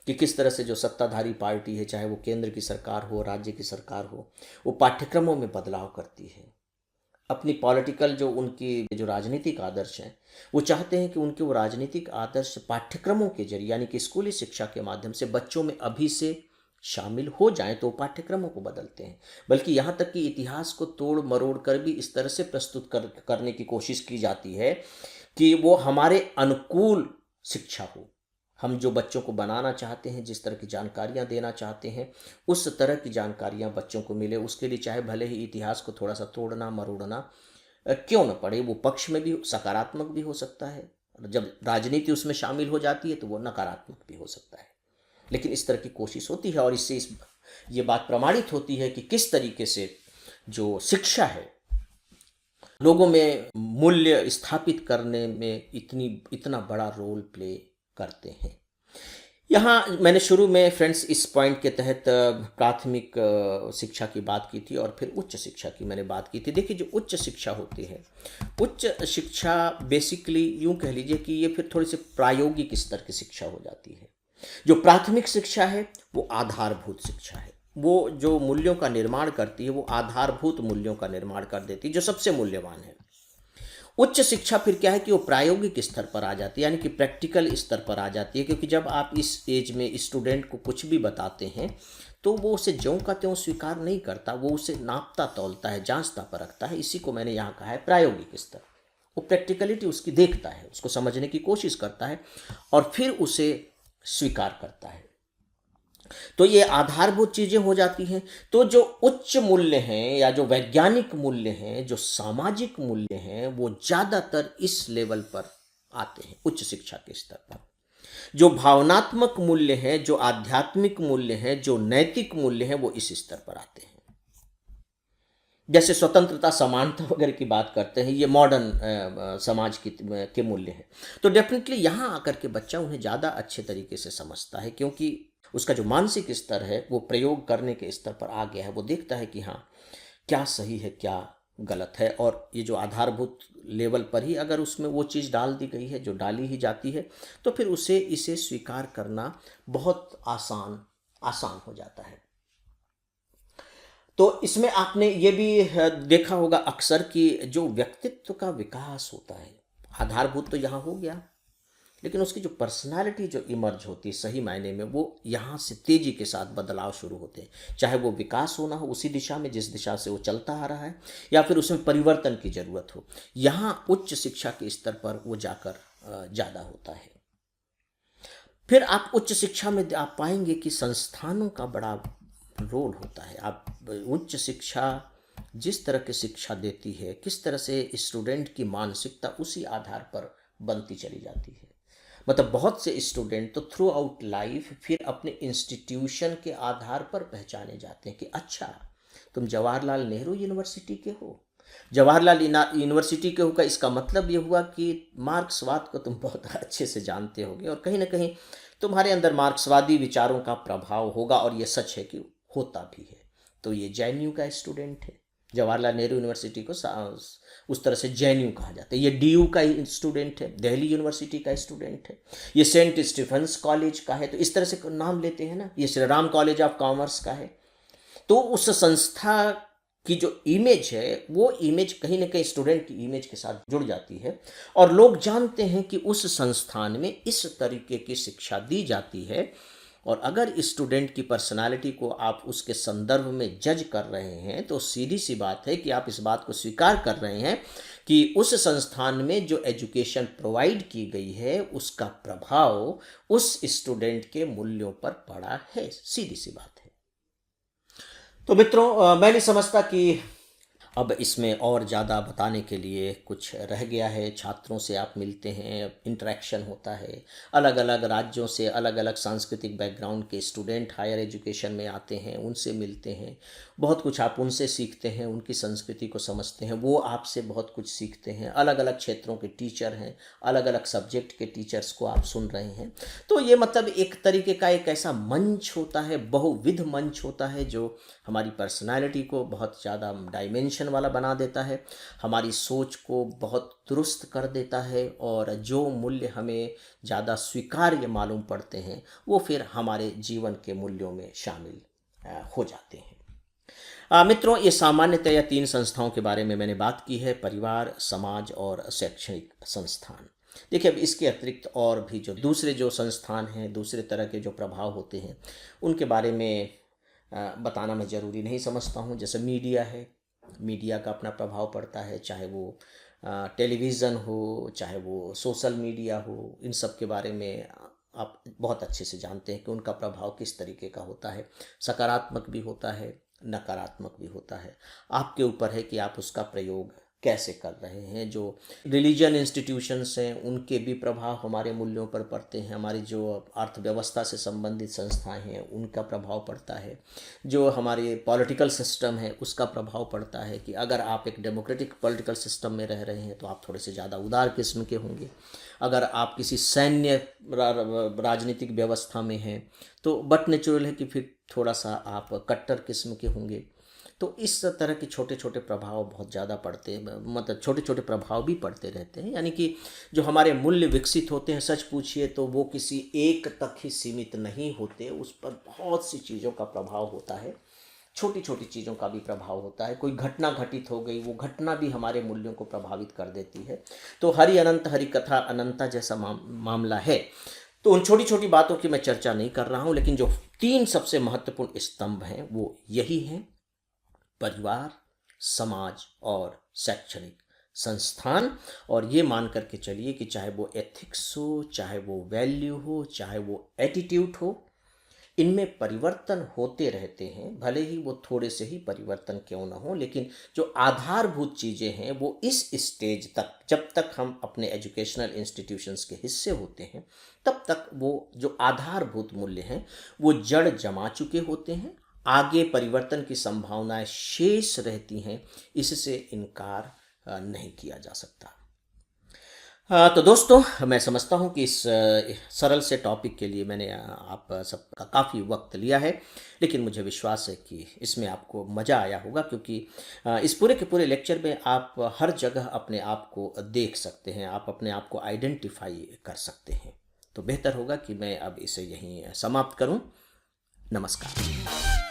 Speaker 1: कि किस तरह से जो सत्ताधारी पार्टी है, चाहे वो केंद्र की सरकार हो, राज्य की सरकार हो, वो पाठ्यक्रमों में बदलाव करती है। अपनी पॉलिटिकल जो उनकी जो राजनीतिक आदर्श हैं, वो चाहते हैं कि उनके वो राजनीतिक आदर्श पाठ्यक्रमों के जरिए, यानी कि स्कूली शिक्षा के माध्यम से बच्चों में अभी से शामिल हो जाएं, तो पाठ्यक्रमों को बदलते हैं। बल्कि यहाँ तक कि इतिहास को तोड़ मरोड़ कर भी इस तरह से प्रस्तुत करने की कोशिश की जाती है कि वो हमारे अनुकूल शिक्षा हो। हम जो बच्चों को बनाना चाहते हैं, जिस तरह की जानकारियाँ देना चाहते हैं, उस तरह की जानकारियाँ बच्चों को मिले। उसके लिए चाहे भले ही इतिहास को थोड़ा सा तोड़ना मरोड़ना क्यों न पड़े, वो पक्ष में भी सकारात्मक भी हो सकता है, जब राजनीति उसमें शामिल हो जाती है तो वो नकारात्मक भी हो सकता है। लेकिन इस तरह की कोशिश होती है और इससे ये बात प्रमाणित होती है कि किस तरीके से जो शिक्षा है लोगों में मूल्य स्थापित करने में इतना बड़ा रोल प्ले करते हैं। यहाँ मैंने शुरू में फ्रेंड्स इस पॉइंट के तहत प्राथमिक शिक्षा की बात की थी और फिर उच्च शिक्षा की मैंने बात की थी। देखिए, जो उच्च शिक्षा होती है, उच्च शिक्षा बेसिकली यूँ कह लीजिए कि ये फिर थोड़ी सी प्रायोगिक स्तर की शिक्षा हो जाती है। जो प्राथमिक शिक्षा है वो आधारभूत शिक्षा है। वो जो मूल्यों का निर्माण करती है, वो आधारभूत मूल्यों का निर्माण कर देती है जो सबसे मूल्यवान है। उच्च शिक्षा फिर क्या है कि वो प्रायोगिक स्तर पर आ जाती है, यानी कि प्रैक्टिकल स्तर पर आ जाती है। क्योंकि जब आप इस एज में स्टूडेंट को कुछ भी बताते हैं तो वो उसे ज्यों का त्यों स्वीकार नहीं करता, वो उसे नापता तौलता है, जांचता परखता है। इसी को मैंने यहाँ कहा है प्रायोगिक स्तर। वो प्रैक्टिकलिटी उसकी देखता है, उसको समझने की कोशिश करता है और फिर उसे स्वीकार करता है। तो ये आधारभूत चीजें हो जाती हैं। तो जो उच्च मूल्य हैं या जो वैज्ञानिक मूल्य हैं, जो सामाजिक मूल्य हैं, वो ज्यादातर इस लेवल पर आते हैं, उच्च शिक्षा के स्तर पर। जो भावनात्मक मूल्य हैं, जो आध्यात्मिक मूल्य हैं, जो नैतिक मूल्य हैं, वो इस स्तर पर आते हैं। जैसे स्वतंत्रता, समानता वगैरह की बात करते हैं, ये मॉडर्न समाज के मूल्य हैं। तो डेफिनेटली यहाँ आकर के बच्चा उन्हें ज़्यादा अच्छे तरीके से समझता है, क्योंकि उसका जो मानसिक स्तर है वो प्रयोग करने के स्तर पर आ गया है। वो देखता है कि हाँ, क्या सही है, क्या गलत है। और ये जो आधारभूत लेवल पर ही अगर उसमें वो चीज़ डाल दी गई है, जो डाली ही जाती है, तो फिर उसे इसे स्वीकार करना बहुत आसान आसान हो जाता है। तो इसमें आपने ये भी देखा होगा अक्सर कि जो व्यक्तित्व का विकास होता है, आधारभूत तो यहाँ हो गया, लेकिन उसकी जो पर्सनालिटी जो इमर्ज होती है सही मायने में, वो यहाँ से तेजी के साथ बदलाव शुरू होते हैं। चाहे वो विकास होना हो उसी दिशा में जिस दिशा से वो चलता आ रहा है, या फिर उसमें परिवर्तन की जरूरत हो, यहाँ उच्च शिक्षा के स्तर पर वो जाकर ज़्यादा होता है। फिर आप उच्च शिक्षा में आप पाएंगे कि संस्थानों का बड़ा रोल होता है। आप उच्च शिक्षा जिस तरह की शिक्षा देती है, किस तरह से स्टूडेंट की मानसिकता उसी आधार पर बनती चली जाती है। मतलब बहुत से स्टूडेंट तो थ्रू आउट लाइफ फिर अपने इंस्टीट्यूशन के आधार पर पहचाने जाते हैं कि अच्छा, तुम जवाहरलाल नेहरू यूनिवर्सिटी के हो। जवाहरलाल यूनिवर्सिटी के हो का इसका मतलब ये हुआ कि मार्क्सवाद को तुम बहुत अच्छे से जानते होगे और कहीं ना कहीं तुम्हारे अंदर मार्क्सवादी विचारों का प्रभाव होगा, और ये सच है कि होता भी है। तो ये जेएनयू का स्टूडेंट है। जवाहरलाल नेहरू यूनिवर्सिटी को उस तरह से जेएनयू कहा जाता है। ये डीयू का स्टूडेंट है, दिल्ली यूनिवर्सिटी का स्टूडेंट है, ये सेंट स्टीफेंस कॉलेज का है। तो इस तरह से नाम लेते हैं ना, ये Shri Ram college of commerce का है। तो उस संस्था की जो इमेज है, वो इमेज कहीं ना कहीं स्टूडेंट की इमेज के साथ जुड़ जाती है, और लोग जानते हैं कि उस संस्थान में इस तरीके की शिक्षा दी जाती है। और अगर स्टूडेंट की पर्सनालिटी को आप उसके संदर्भ में जज कर रहे हैं, तो सीधी सी बात है कि आप इस बात को स्वीकार कर रहे हैं कि उस संस्थान में जो एजुकेशन प्रोवाइड की गई है, उसका प्रभाव उस स्टूडेंट के मूल्यों पर पड़ा है। सीधी सी बात है। तो मित्रों, मैं नहीं समझता कि अब इसमें और ज़्यादा बताने के लिए कुछ रह गया है। छात्रों से आप मिलते हैं, इंटरेक्शन होता है, अलग अलग राज्यों से अलग अलग सांस्कृतिक बैकग्राउंड के स्टूडेंट हायर एजुकेशन में आते हैं, उनसे मिलते हैं, बहुत कुछ आप उनसे सीखते हैं, उनकी संस्कृति को समझते हैं, वो आपसे बहुत कुछ सीखते हैं। अलग अलग क्षेत्रों के टीचर हैं, अलग अलग सब्जेक्ट के टीचर्स को आप सुन रहे हैं। तो ये मतलब एक तरीके का एक ऐसा मंच होता है, बहुविध मंच होता है, जो हमारी पर्सनालिटी को बहुत ज़्यादा डायमेंशन वाला बना देता है, हमारी सोच को बहुत दुरुस्त कर देता है, और जो मूल्य हमें ज़्यादा स्वीकार्य मालूम पड़ते हैं, वो फिर हमारे जीवन के मूल्यों में शामिल हो जाते हैं। मित्रों, ये सामान्यतया 3 संस्थाओं के बारे में मैंने बात की है: परिवार, समाज और शैक्षणिक संस्थान। देखिए, अब इसके अतिरिक्त और भी जो दूसरे जो संस्थान हैं, दूसरे तरह के जो प्रभाव होते हैं, उनके बारे में बताना मैं ज़रूरी नहीं समझता हूँ। जैसे मीडिया है, मीडिया का अपना प्रभाव पड़ता है, चाहे वो टेलीविज़न हो, चाहे वो सोशल मीडिया हो। इन सब के बारे में आप बहुत अच्छे से जानते हैं कि उनका प्रभाव किस तरीके का होता है। सकारात्मक भी होता है, नकारात्मक भी होता है। आपके ऊपर है कि आप उसका प्रयोग कैसे कर रहे हैं। जो रिलीजन इंस्टीट्यूशंस हैं, उनके भी प्रभाव हमारे मूल्यों पर पड़ते हैं। हमारी जो अर्थव्यवस्था से संबंधित संस्थाएं हैं, उनका प्रभाव पड़ता है। जो हमारे पॉलिटिकल सिस्टम है, उसका प्रभाव पड़ता है कि अगर आप एक डेमोक्रेटिक पॉलिटिकल सिस्टम में रह रहे हैं, तो आप थोड़े से ज़्यादा उदार किस्म के होंगे। अगर आप किसी सैन्य राजनीतिक व्यवस्था में हैं, तो बट नेचुरल है कि फिर थोड़ा सा आप कट्टर किस्म के होंगे। तो इस तरह के छोटे छोटे प्रभाव बहुत ज़्यादा पड़ते हैं, मतलब छोटे छोटे प्रभाव भी पड़ते रहते हैं। यानी कि जो हमारे मूल्य विकसित होते हैं, सच पूछिए तो वो किसी एक तक ही सीमित नहीं होते, उस पर बहुत सी चीज़ों का प्रभाव होता है। छोटी छोटी चीज़ों का भी प्रभाव होता है। कोई घटना घटित हो गई, वो घटना भी हमारे मूल्यों को प्रभावित कर देती है। तो हरि अनंत हरि कथा अनंता जैसा मामला है। तो उन छोटी छोटी बातों की मैं चर्चा नहीं कर रहा हूँ, लेकिन जो 3 सबसे महत्वपूर्ण स्तंभ हैं, वो यही हैं: परिवार, समाज और शैक्षणिक संस्थान। और ये मान करके चलिए कि चाहे वो एथिक्स हो, चाहे वो वैल्यू हो, चाहे वो एटीट्यूड हो, इनमें परिवर्तन होते रहते हैं। भले ही वो थोड़े से ही परिवर्तन क्यों ना हो, लेकिन जो आधारभूत चीज़ें हैं, वो इस स्टेज तक, जब तक हम अपने एजुकेशनल इंस्टीट्यूशंस के हिस्से होते हैं, तब तक वो जो आधारभूत मूल्य हैं, वो जड़ जमा चुके होते हैं। आगे परिवर्तन की संभावनाएं शेष रहती हैं, इससे इनकार नहीं किया जा सकता। तो दोस्तों, मैं समझता हूँ कि इस सरल से टॉपिक के लिए मैंने आप सबका काफ़ी वक्त लिया है, लेकिन मुझे विश्वास है कि इसमें आपको मज़ा आया होगा, क्योंकि इस पूरे के पूरे लेक्चर में आप हर जगह अपने आप को देख सकते हैं, आप अपने आप को आइडेंटिफाई कर सकते हैं। तो बेहतर होगा कि मैं अब इसे यहीं समाप्त करूँ। नमस्कार।